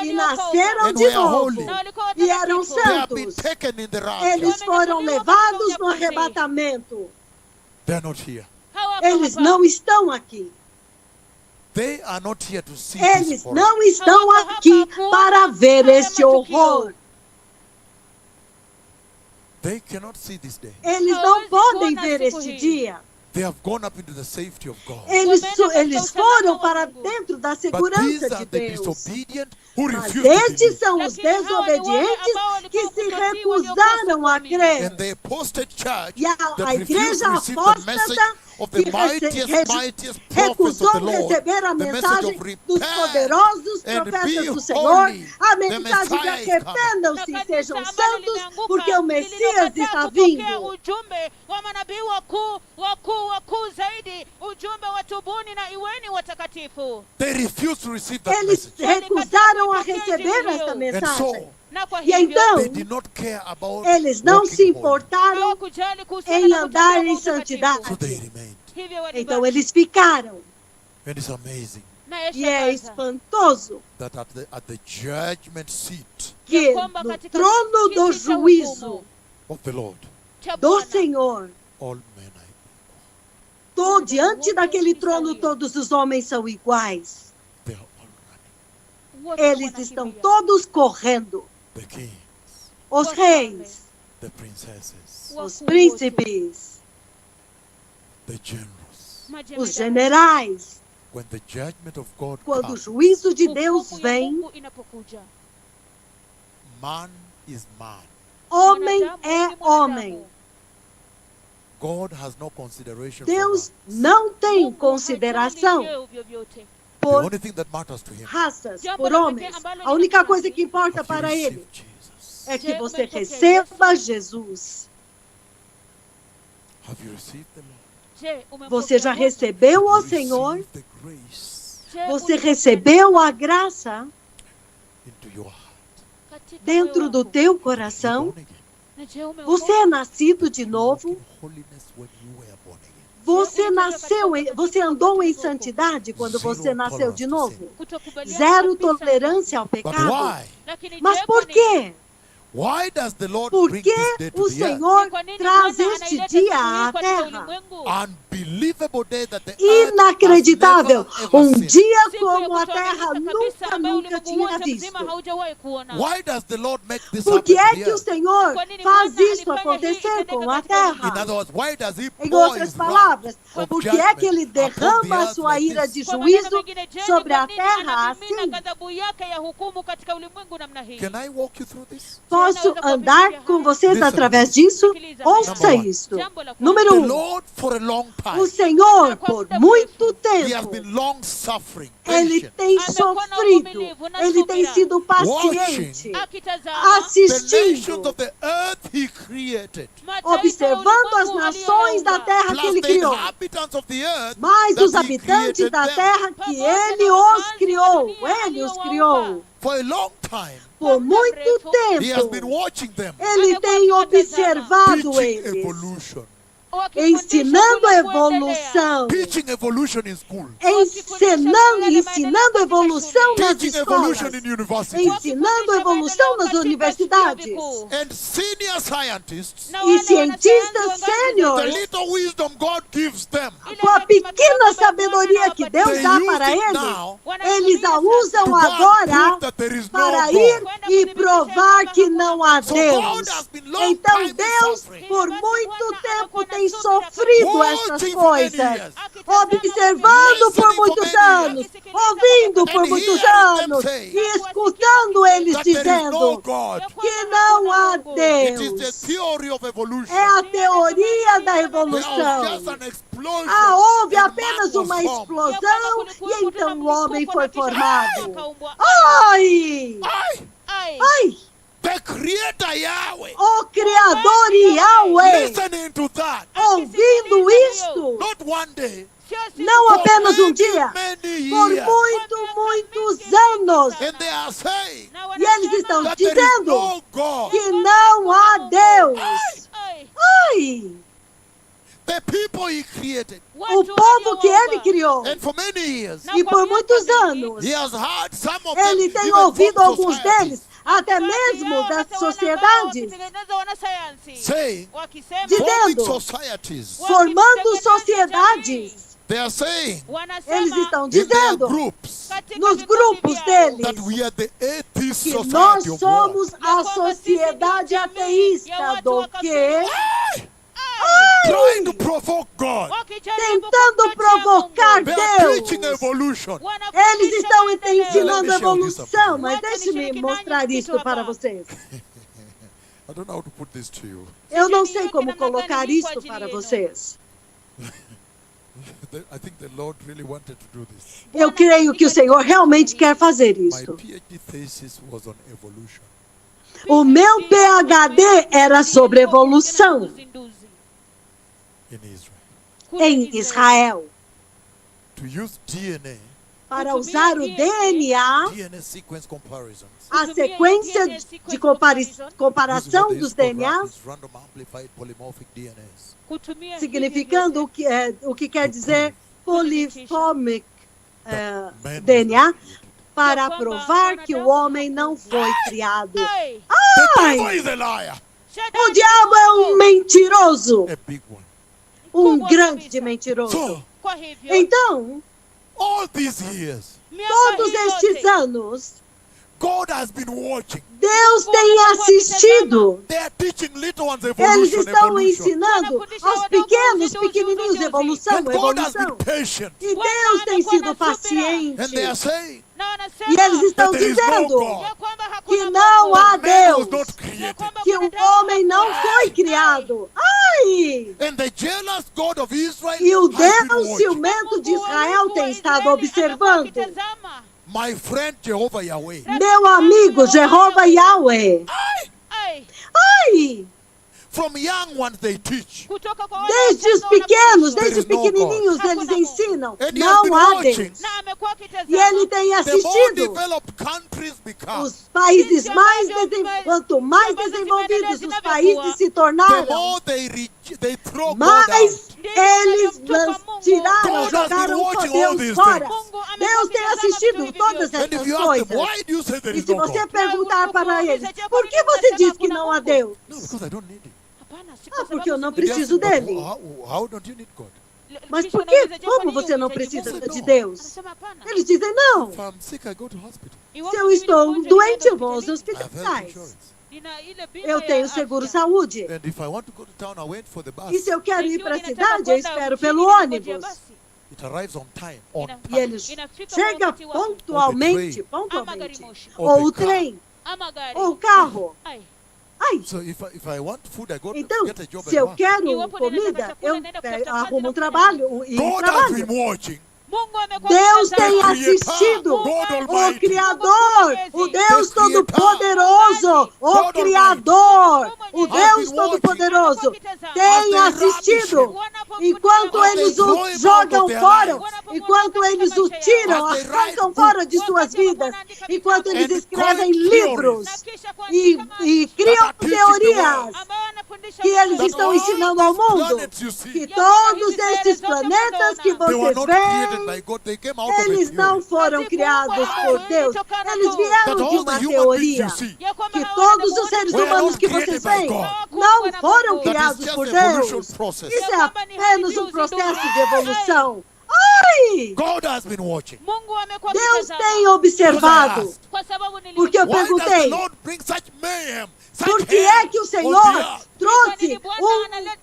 e nasceram de novo e eram santos, eles foram levados no arrebatamento. Eles não estão aqui. Eles não estão aqui para ver este horror. Eles não podem ver este dia. Eles foram para dentro da segurança de Deus. Mas estes são os desobedientes que se recusaram a crer. E a igreja apóstata recusou receber a mensagem dos poderosos profetas do Senhor, a mensagem de arrependam-se e sejam santos, porque o Messias está vindo. Eles recusaram a receber esta mensagem. E então, eles não se importaram em andar em santidade. Então eles ficaram. E é espantoso que no trono do juízo do Senhor, diante daquele trono todos os homens são iguais. Eles estão todos correndo. Os reis, os príncipes, os generais. Quando o juízo de Deus vem, homem é homem. Deus não tem consideração por raças, por homens. A única coisa que importa para ele é que você receba Jesus. Have you received the Lord? Você já recebeu o Senhor? Você recebeu a graça dentro do teu coração? Você é nascido de novo? Você andou em santidade quando você nasceu de novo? Zero tolerância ao pecado. Mas por quê? Por que o Senhor traz este dia à terra? Inacreditável! Um dia como a terra nunca tinha visto. Por que é que o Senhor faz isso acontecer com a terra? Em outras palavras, por que é que Ele derrama a sua ira de juízo sobre a terra assim? Posso andar com vocês através disso? Ouça isto. Número 1. O Senhor, por muito tempo, Ele tem sofrido, Ele tem sido paciente, assistindo, observando as nações da terra que Ele criou, mas os habitantes da terra que Ele os criou, por muito tempo, Ele tem observado eles, ensinando evolução, ensinando evolução nas escolas, ensinando evolução nas universidades, e cientistas sêniores, com a pequena sabedoria que Deus dá para eles a usam agora para ir e provar que não há Deus. Então Deus, por muito tempo, tem sofrido essas coisas, observando por muitos anos, ouvindo por muitos anos e escutando eles dizendo que não há Deus. É a teoria da evolução. Houve apenas uma explosão e então o homem foi formado. Ai! Ai! O Criador Yahweh, ouvindo isto, não apenas um dia, por muitos anos, e eles estão dizendo que não há Deus. Ai! O povo que Ele criou, e por muitos anos, Ele tem ouvido alguns deles, até mesmo das sociedades, dizendo, formando sociedades. Eles estão dizendo, nos grupos deles, que nós somos a sociedade ateísta do que... tentando provocar Deus. Eles estão ensinando evolução, mas deixe-me mostrar isso para vocês. Eu não sei como colocar isso para vocês. Eu creio que o Senhor realmente quer fazer isso. O meu PhD era sobre evolução em Israel. Para usar o DNA, a sequência de comparação dos DNAs, significando o que quer dizer polyphomic DNA, para provar que o homem não foi criado. Ai! O diabo é um mentiroso. Um grande mentiroso. Então, todos estes anos, Deus tem assistido. Eles estão ensinando aos pequenininhos, evolução. E Deus tem sido paciente. E eles estão dizendo que não há Deus, que o homem não foi criado. Ai! E o Deus ciumento de Israel tem estado observando. Meu amigo, Jeová Yahweh. Ai! From young ones they teach. Desde os pequenos, desde os pequenininhos, eles ensinam. Não há Deus. E ele tem assistido. Os países quanto mais desenvolvidos os países se tornaram, mais eles jogaram o Deus fora. Deus tem assistido todas essas coisas. E se você perguntar para eles, por que você diz que não há Deus? Porque eu não preciso dele. Mas por que? Como você não precisa de Deus? Eles dizem, não. Se eu estou doente, eu vou aos hospitais. Eu tenho seguro-saúde. E se eu quero ir para a cidade, eu espero pelo ônibus. E ele chega pontualmente. Ou o trem. Ou o carro. Então, se eu quero comida, eu arrumo um trabalho e trabalho. Deus tem assistido o Criador, o Deus Todo-Poderoso, o Criador, o Deus Todo-Poderoso tem assistido enquanto eles o jogam fora, enquanto eles o tiram, arrancam fora de suas vidas, enquanto eles escrevem livros e criam teorias que eles estão ensinando ao mundo, que todos esses planetas que vocês veem, eles não foram criados por Deus. Eles vieram de uma teoria que todos os seres humanos que vocês veem não foram criados por Deus. Isso é apenas um processo de evolução. Deus tem observado. Porque eu perguntei, por que é que o Senhor trouxe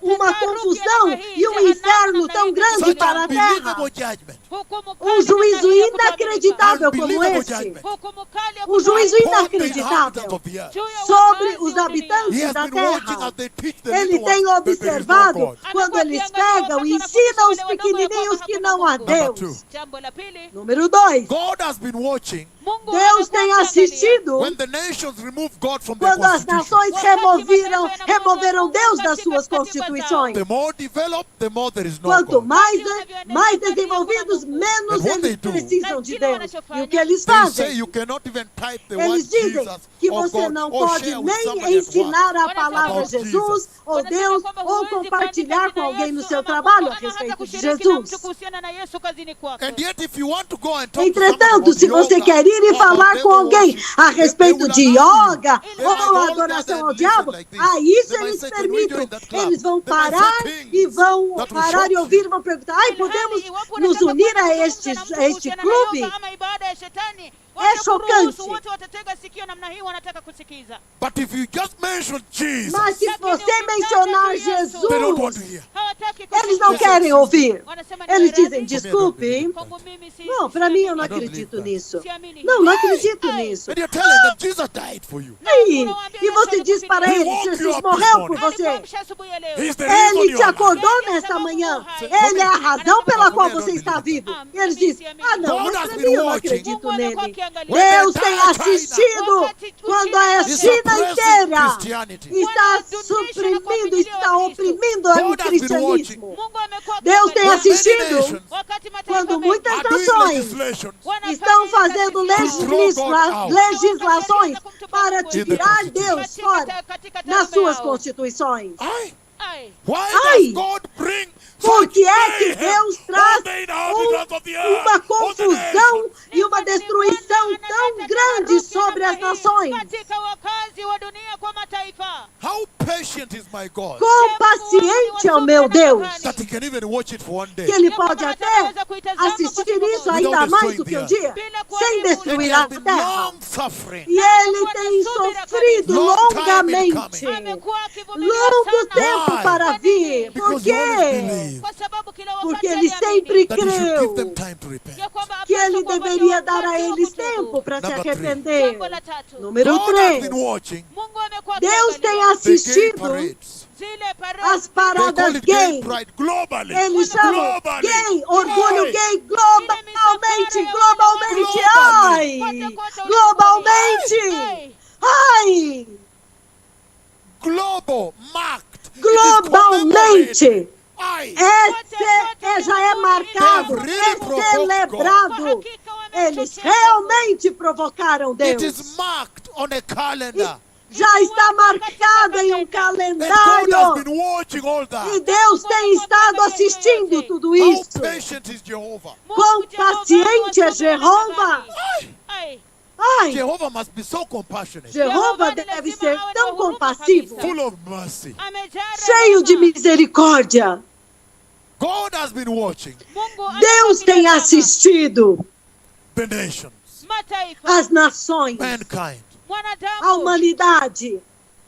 uma confusão e um inferno tão grande para a terra? Um juízo inacreditável como este. Um juízo inacreditável sobre os habitantes da terra. Ele tem observado quando eles pegam e ensinam os pequenininhos que não há Deus. Número 2. Deus tem assistido quando as nações removeram Deus das suas constituições. Quanto mais desenvolvidos, menos eles precisam de Deus. E o que eles fazem? Eles dizem que você não pode nem ensinar a palavra Jesus, ou Deus, ou compartilhar com alguém no seu trabalho a respeito de Jesus. Entretanto, se você quer ir e falar com alguém a respeito de yoga ou adoração ao diabo, isso eles permitem. Eles vão parar e ouvir e vão perguntar, podemos nos unir a este clube? É chocante. Mas se você mencionar Jesus, eles não querem ouvir. Eles dizem, desculpe. Não, para mim eu não acredito nisso. Não acredito nisso. E você diz para ele, Jesus morreu por você. Ele te acordou nesta manhã. Ele é a razão pela qual você está vivo. E eles dizem, não, mas para mim eu não acredito nele. Deus tem assistido quando a China inteira está suprimindo, está oprimindo o cristianismo. Deus tem assistido quando muitas nações estão fazendo legislações para tirar Deus fora nas suas constituições. Por que é que Deus traz uma confusão e uma destruição tão grande sobre as nações? Quão paciente é o meu Deus, que Ele pode até assistir isso ainda mais do que um dia, sem destruir a terra. E Ele tem sofrido longamente, longo tempo para vir. Por quê? Porque Ele sempre creu que Ele deveria dar a eles tempo para se arrepender. Número 3. Deus tem assistido as paradas gay. Eles chamam gay, orgulho gay globalmente. Globalmente. Global marked realmente já é marcado, é celebrado. Eles realmente provocaram Deus. It is marked on a calendar. Já está marcado em um calendário. E Deus tem estado assistindo tudo isso. Quão paciente é Jeová. Ai, Jehovah must be so compassionate. Jeová deve ser tão compassivo, Full of mercy. cheio de misericórdia. God has been watching Deus tem assistido the nations, as nações, mankind. a humanidade.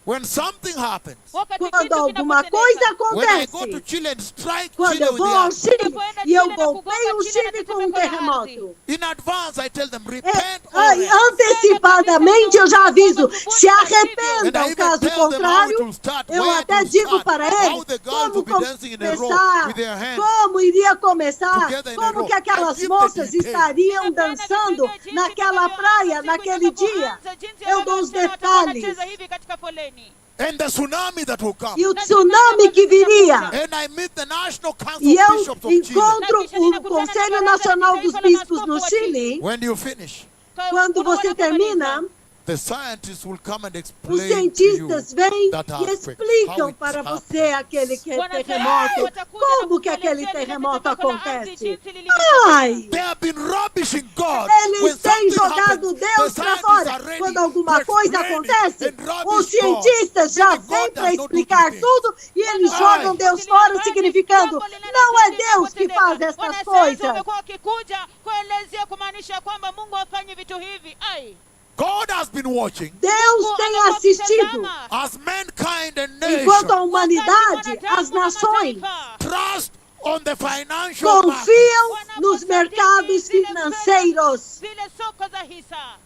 When something happens, Quando alguma coisa when I go to acontece, Chile and strike quando Chile eu with vou the ao axe, Chile e eu golpeio o Chile com um terremoto, in advance I tell them, repent antecipadamente eu já aviso, se arrependam, caso contrário, eu até digo para eles como iria começar, como que aquelas moças estariam dançando naquela praia, naquele dia. Eu dou os detalhes. and the tsunami that will come. E o tsunami que viria. And I meet the National Council E of eu Bishops of Chile. encontro o Conselho Nacional dos Bispos no Chile. When you finish, Quando você termina, the scientists will come and os explain to you cientistas vêm that e earthquake, explicam how para it você happened. aquele terremoto, como que aquele terremoto acontece. Ai! They have been rubbishing God. Eles When têm something jogado happens, Deus the para scientists fora. are ready Quando to alguma coisa explain it acontece, and rubbish os God. cientistas já Maybe vêm God para does not do explicar things. tudo e eles jogam Deus fora, significando, não é Deus que faz essas coisas. God has been watching Deus tem assistido, as mankind and enquanto a nations humanidade, as nações, trust on the financial market, confiam nos mercados financeiros.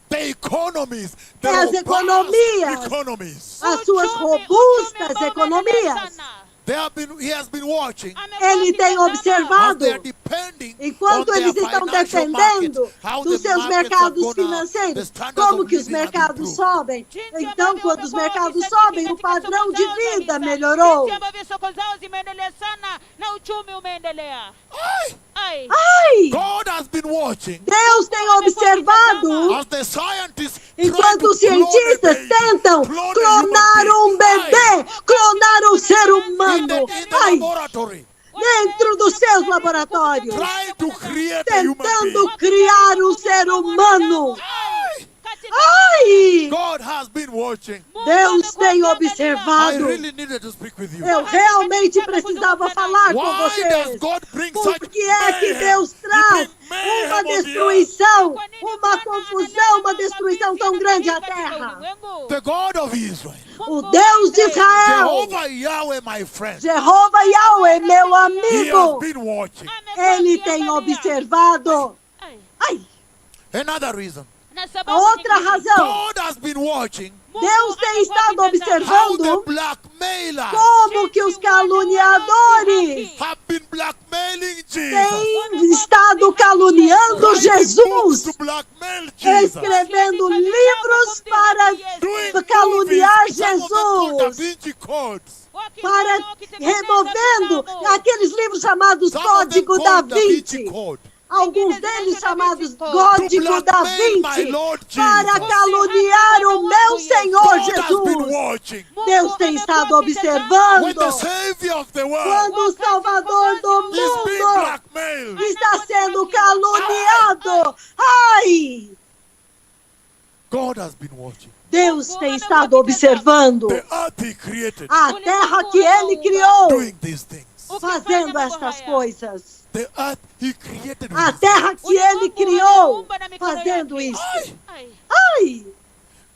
the economies, the As robust economias. economies. As suas robustas economias. He has been watching Ele tem how observado, they are depending enquanto on their eles estão financial dependendo markets, how dos the seus markets have mercados gone up, the financeiros, standard como of que os living has mercados improved. sobem. Então, quando os mercados sobem, o padrão de vida melhorou. Ai! God has been watching Deus tem observado, as the scientists enquanto os try to clone a cientistas baby, tentam clone a clonar human um being. bebê, clonar um ser in humano. the Ai! laboratory, Dentro dos seus laboratórios, trying to create a human tentando being. criar um ser humano. Ai! God has been watching. Deus tem I observado. really needed to speak with you. Eu realmente precisava falar com Why does vocês. God bring Por such que é que mayhem? Deus traz mayhem uma on the earth. destruição, uma confusão, uma destruição tão grande à terra? The God of Israel, O Deus de Israel, Jehovah Yahweh, my friend, Jeová Yahweh, meu He has amigo, been watching. Ele tem observado. Ai, Another reason, outra razão. God has been watching Deus tem estado how the observando blackmailers como que os caluniadores have been blackmailing Jesus. têm estado caluniando Writing books Jesus, to blackmail Jesus. escrevendo livros para Doing caluniar movies, some of them called Da Jesus, Vinci Codes. para removendo aqueles livros chamados Some of them Código da called Da Vinci Vinci, Code. alguns deles chamados Código da blackmail my Vinci, Lord para Jesus. caluniar o meu Senhor God has been Jesus. watching Deus tem estado when observando the Savior of the world quando o Salvador do is being mundo blackmailed. está sendo caluniado. Ai! God has been watching. Deus tem estado observando The earth He created a terra que Ele criou, doing these things. fazendo estas coisas. The earth He created A with His terra que Ele criou, fazendo isso. Ai!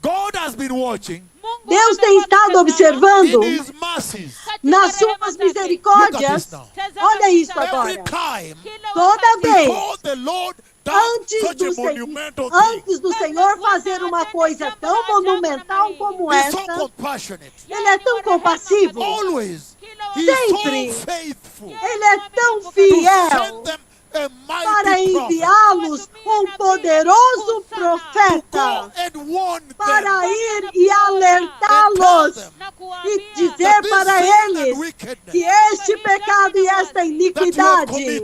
God has been watching Deus tem estado observando in His mercies. nas suas Look at misericórdias. this now. Olha isso Every agora. time Toda vez, before the Lord does such a monumental thing, antes do Senhor fazer uma coisa tão monumental como He's so essa, compassionate. Ele é tão compassivo, Always. He's Sempre. so faithful Ele é tão to fiel send them a para mighty prophet enviá-los um poderoso to profeta go and warn para them ir e alertá-los e that dizer this para sin and eles wickedness que este pecado e esta iniquidade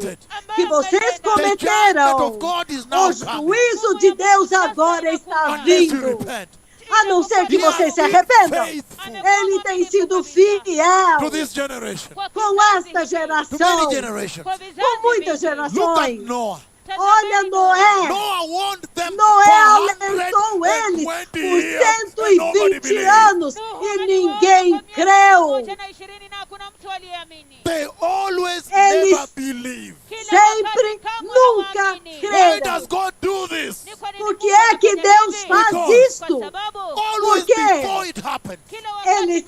que vocês cometeram, o juízo de Deus agora está vindo. A não ser que vocês se arrependam. Ele tem sido fiel com esta geração, com muitas gerações. Olha Noé. Noé alentou eles por 120 anos e ninguém creu. Eles sempre, nunca creram. Por que é que Deus faz isto? Porque eles,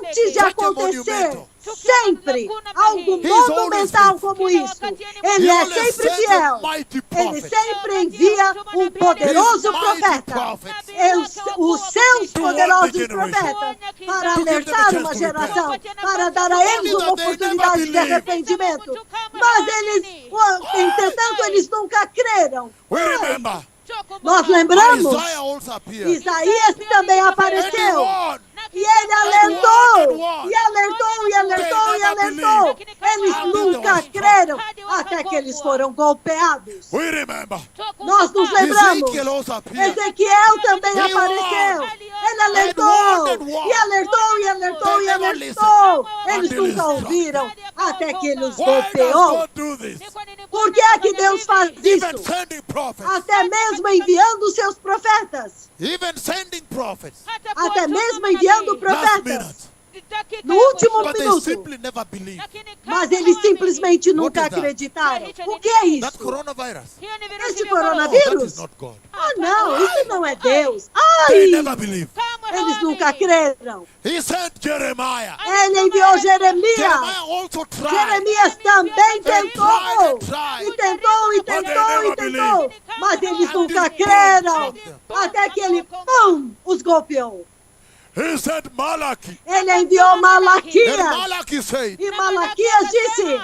antes de acontecer, sempre, algo monumental como isso, Ele é sempre fiel. Ele sempre envia um poderoso profeta, os seus poderosos profetas, para alertar uma geração, para dar a eles uma oportunidade de arrependimento. Mas eles, entretanto, eles nunca creram. Nós lembramos, Isaías também apareceu. E ele alertou, e alertou, e alertou, e alertou. Eles nunca creram até que eles foram golpeados. Nós nos lembramos. Ezequiel também apareceu. Ele alertou, e alertou, e alertou, e alertou. Eles nunca ouviram até que ele os golpeou. Por que é que Deus faz isso? Até mesmo enviando seus profetas. Até mesmo enviando profetas. No último minuto. Mas eles simplesmente nunca acreditaram. O que é isso? Esse coronavírus? Ah, não, isso não é Deus. Ai! Eles nunca creram. Ele enviou Jeremias. Jeremias também tentou. E tentou, e tentou, e tentou. Mas eles nunca creram. Até que ele, os golpeou. Ele enviou Malaquias. E Malaquias disse.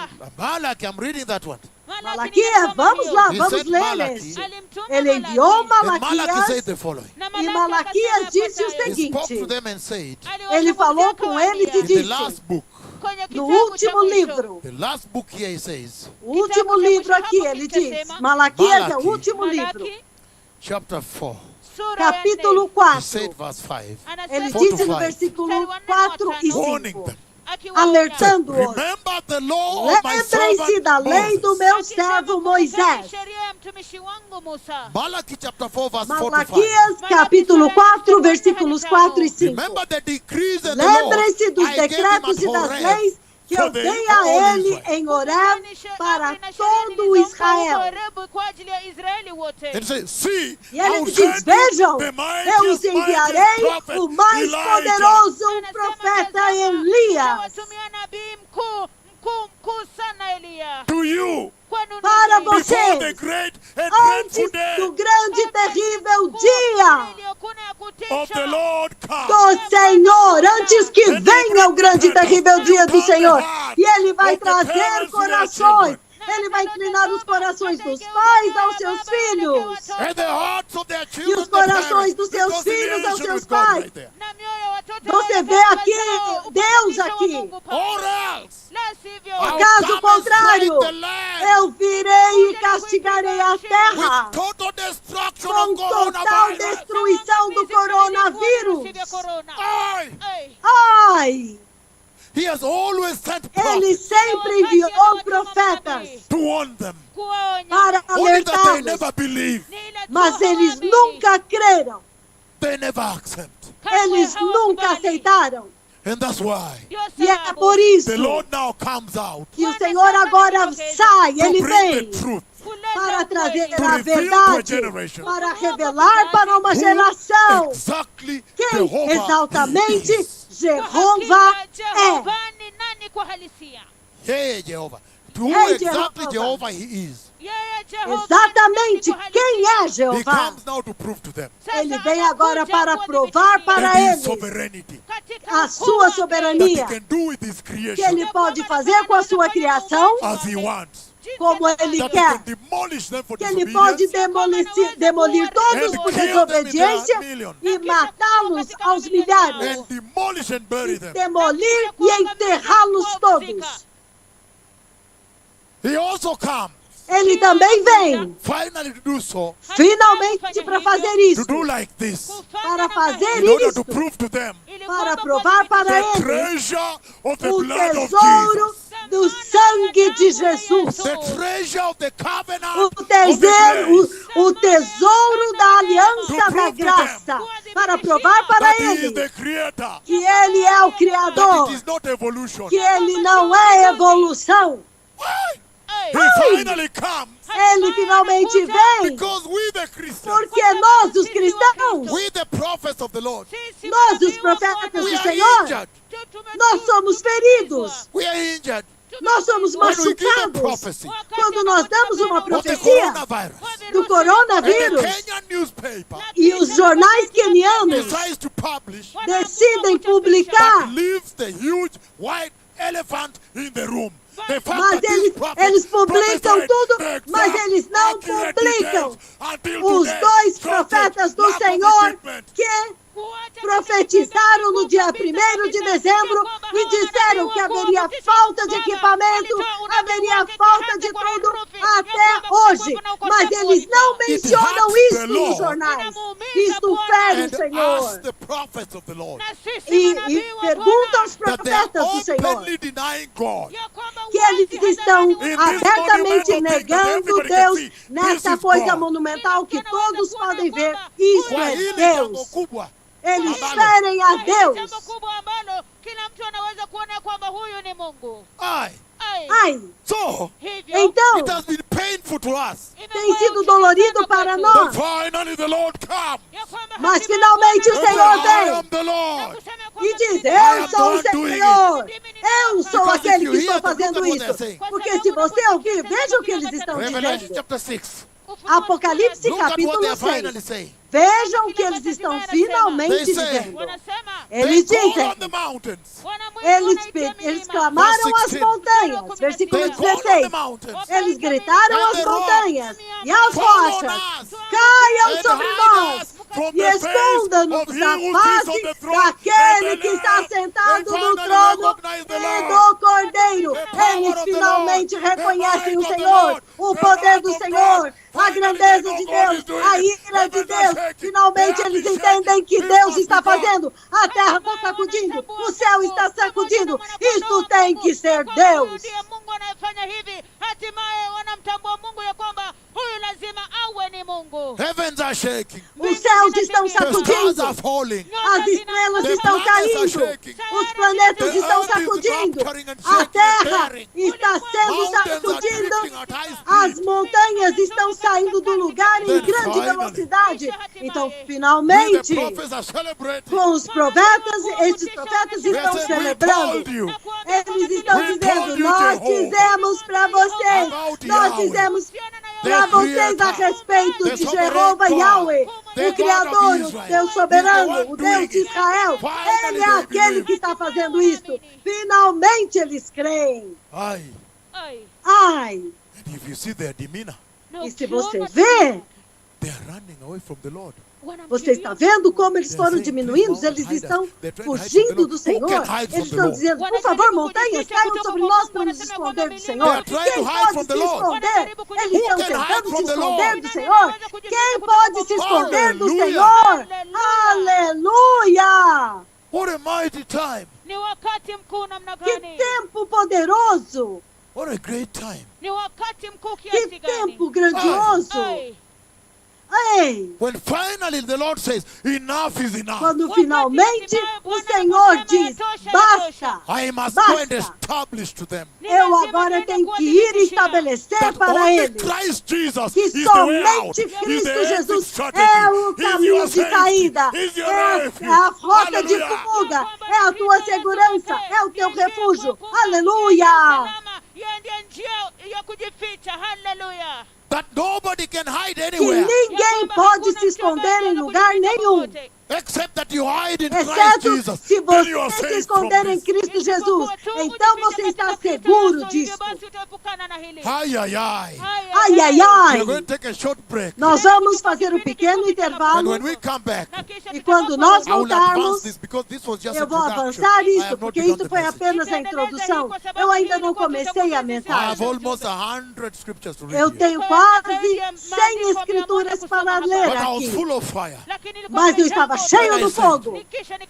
Malaquias, vamos lá, vamos ler esse. Ele enviou Malaquias. E Malaquias disse o seguinte. Ele falou com eles e disse. No último livro. O último livro aqui, ele diz. Malaquias é o último livro. Capítulo 4. Ele disse no versículo 4 e 5. Alertando-os. Lembrem-se da lei do meu servo Moisés. Malaquias, capítulo 4, versículos 4 e 5. Lembrem-se dos decretos e das leis que eu dei a ele em Horeb para todo Israel. E ele diz, vejam, eu os enviarei o mais poderoso profeta Elias. Para vocês, antes do grande e terrível dia do Senhor, antes que venha o grande e terrível dia do Senhor, e Ele vai trazer corações. Ele vai inclinar os corações dos pais aos seus filhos. E os corações dos seus filhos aos seus pais. Você vê aqui, Deus aqui. Caso contrário, eu virei e castigarei a terra com total destruição do coronavírus. Ai! Ele sempre enviou profetas para alertá-los, mas eles nunca creram. Eles nunca aceitaram. E é por isso que o Senhor agora sai, Ele vem para trazer a verdade, para revelar para uma geração quem exatamente Jeová é. Exatamente quem é Jeová. Ele vem agora para provar para eles a sua soberania, que Ele pode fazer com a sua criação como Ele quer, que Ele pode demolir todos por desobediência e matá-los aos milhares, e demolir e enterrá-los todos. He also comes. Ele também vem, Finally to do so. finalmente, para fazer isso, To do like this. para fazer In order isso, to prove to them para provar para the eles treasure of the o blood of tesouro Jesus. do sangue de Jesus, The treasure of the covenant o of the grace. tesouro da aliança da graça, para provar para That he is ele the creator. que ele é o That Criador, it is not evolution. que ele não é evolução. He finally comes Ele finalmente vem, because we the Christians, porque nós, os cristãos, we the prophets of the Lord, nós, os profetas we do are Senhor, injured. nós somos feridos, We are injured nós somos when we give a machucados prophecy quando nós damos uma of the profecia coronavirus. do And the coronavírus Kenyan newspaper e os jornais quenianos decides to publish decidem but publicar, leaves the huge white elephant in the room. The fact mas that these eles prophets publicam prophesied tudo, the exact mas eles não accurate publicam details until os today. dois Shortage, profetas do lack of Senhor equipment. que profetizaram no dia 1º de dezembro e disseram que haveria falta de equipamento, haveria falta de tudo até hoje. Mas eles não mencionam isso nos jornais. Isto fere o And Senhor. ask the prophets of the Lord E pergunta aos that they are profetas do Senhor openly denying God. que eles estão abertamente negando Deus nessa coisa monumental que todos podem ver. Isso Kwa é hili jambo Deus. kubwa. Eles ferem a Deus. Aye. Ai, So, então, it has been painful to us. tem sido dolorido para But nós. finally the Lord comes. Mas finalmente o And Senhor I vem am the Lord. e diz: Eu sou o Senhor. Eu sou Because aquele if que you estou hear them, fazendo look at what they're isso. saying. Porque se você ouvir, veja o que eles estão Revelation dizendo. chapter 6. Apocalipse Look at what they capítulo are 6. finally saying. Vejam o que eles estão finalmente They say, dizendo. They Eles call dizem, on the mountains. eles clamaram às montanhas. Versículo They call on the 16. mountains. Eles gritaram And às the montanhas e às Fall on rochas: us. Caiam And sobre hide nós us from e the face escondam-nos of he da who sits on face the throne daquele and the que está Lamb. sentado They no finally trono recognize the e Lord. do Cordeiro. The power Eles of the finalmente Lord. The reconhecem might o of the Senhor, Lord. o The poder wrath do of Senhor, God. a Finally grandeza they de know God is Deus, doing a it. ira de Heavens are Deus. shaking. Finalmente The earth eles is entendem shaking. que This Deus must be está God. fazendo. A terra está sacudindo, o céu está sacudindo. Isto tem que ser Deus. Heavens are shaking. Os céus estão The stars sacudindo. are falling. As estrelas The estão planets are caindo. shaking. Os planetas The estão earth is sacudindo. rupturing and A shaking terra and tearing. está sendo Mountains are sacudida. drifting at high As speed. montanhas estão saindo do lugar em Then grande finally, velocidade. Então, We, the finalmente, prophets, are celebrating. com os profetas, estes profetas We estão said, we celebrando. told you Eles estão We dizendo: told you, nós Jehovah, dizemos para vocês, about nós Yahweh, dizemos the para vocês a Creator, respeito the de sovereign Jeová God, Yahweh, the o Criador, God of o Israel. Deus He's the soberano, one o Deus doing de it. Israel. Finally Ele é they aquele believe. que está fazendo isto. Finalmente eles creem. Aye. Ai, And if you see their demeanor, e se você vê, they are running away from the Lord. você está vendo como eles foram diminuindo? Eles estão fugindo do Senhor. Eles estão dizendo: por favor, montanhas, caiam sobre nós para nos esconder do Senhor. Quem pode se esconder? Eles estão tentando se esconder do Senhor. Quem pode se esconder do Senhor? Aleluia! What a mighty time. Que tempo poderoso! What a great time. Que tempo grandioso! Ei! When finally the Lord says, enough is enough. Quando finalmente o Senhor diz: basta! I must go and Basta. establish to them Eu agora tenho que ir e estabelecer that para only eles Christ Jesus que is the way out. somente He's Cristo the exit Jesus strategy. é o He's caminho your de safety. saída, He's your é refuge. a rota de Hallelujah. fuga, é a tua segurança, é o teu refúgio. Aleluia! That nobody can hide Que anywhere. ninguém pode se esconder em lugar nenhum. Except that you hide in Christ Exceto Jesus. se Then you are você se saved esconder from em this. Cristo Jesus. Então você está seguro disso. Ai, ai, ai. Ai, ai, We are ai. going to take a short break. Nós vamos fazer um pequeno And intervalo. when we come back, E quando nós I will advance voltarmos, this because this was just eu vou introduction. avançar I isso, have not porque begun isso the foi message. apenas a introdução. Eu ainda não comecei a I have mensagem. almost 100 scriptures to read Eu here. tenho quase 100 escrituras para ler But I was aqui. full of fire. Mas eu estava cheio do fogo.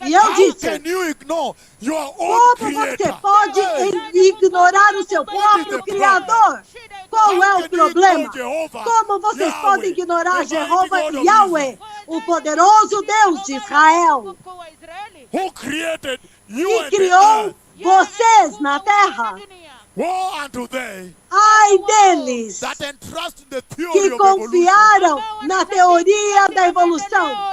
E eu How disse, can you ignore your own como você creator? pode ignorar o seu próprio Criador? Qual é o problema? Como vocês podem ignorar Jeová Yahweh, o poderoso Deus de Israel, Who created you que and the criou earth? vocês na terra? Woe unto they Ai deles that entrust in the theory que of evolution. confiaram na teoria da evolução.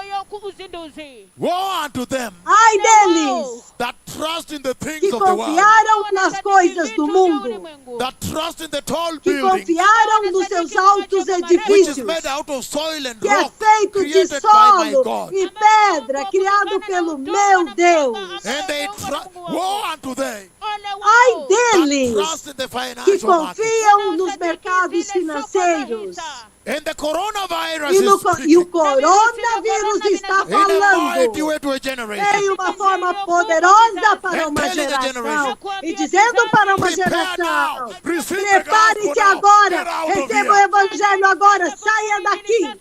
Woe unto them Ai deles that trust in the things que of the world. confiaram nas coisas do mundo, That trust in the tall que building confiaram nos seus altos which is edifícios, made out of soil and que é rock feito de created by my solo God. e pedra, criado pelo meu Deus. And they woe unto they Ai that deles trust in the que financial market. confiam nos mercados financeiros. And the coronavirus E, is e o speaking coronavírus está in a mighty falando way to a em generation. uma forma poderosa para And uma telling the geração. generation, E dizendo para uma prepare geração, now, receive the prepare-se gospel now, agora, get out of receba o here. evangelho agora, saia daqui.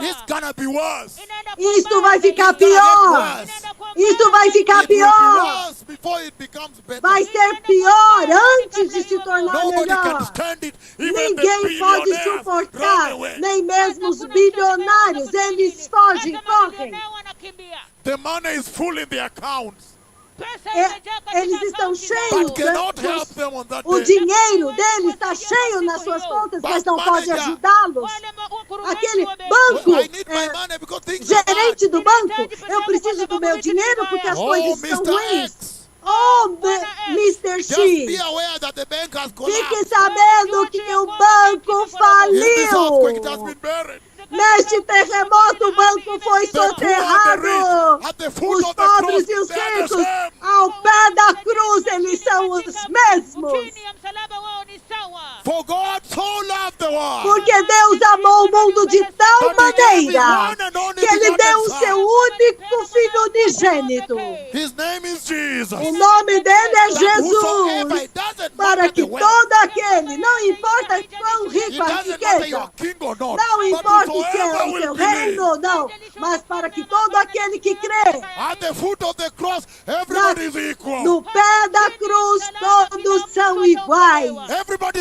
It's gonna be worse. Isto vai ficar It's gonna pior. get worse. Isto vai ficar It will be pior. worse before it becomes better. Vai ser pior antes de se tornar Nobody can melhor. stand it. Even Ninguém the pode billionaires suportar, run away. nem mesmo os bilionários. Eles fogem, correm. The money is full in the accounts. Eles estão cheios. But cannot help them on that O day. dinheiro deles está cheio nas suas contas, mas não pode ajudá-los. Aquele banco, I need my money because things are bad. gerente do banco, eu preciso do meu dinheiro porque as Oh, coisas estão Mr. ruins. X. Oh, Mr. Just be X, aware that the bank has fique collapsed. sabendo que o banco In this earthquake, it has faliu. been buried. Neste terremoto, o banco foi The poor and the soterrado. rich, at the foot Os of the pobres cross, e os they are the ricos, same. ao pé da cruz, eles são os mesmos. For God so loved the world Porque Deus amou o mundo de tal maneira que Ele deu o seu único Filho unigênito. His name is Jesus. O nome dele é That whosoever, Jesus. it doesn't Para matter que the wealth. todo aquele, não importa quão It rico a doesn't matter you are riqueza, king or not. não But importa se é whosoever o will seu believe. reino ou não, mas para que todo aquele que crê At the foot of the cross, everybody is equal. no pé da cruz, todos são iguais. Everybody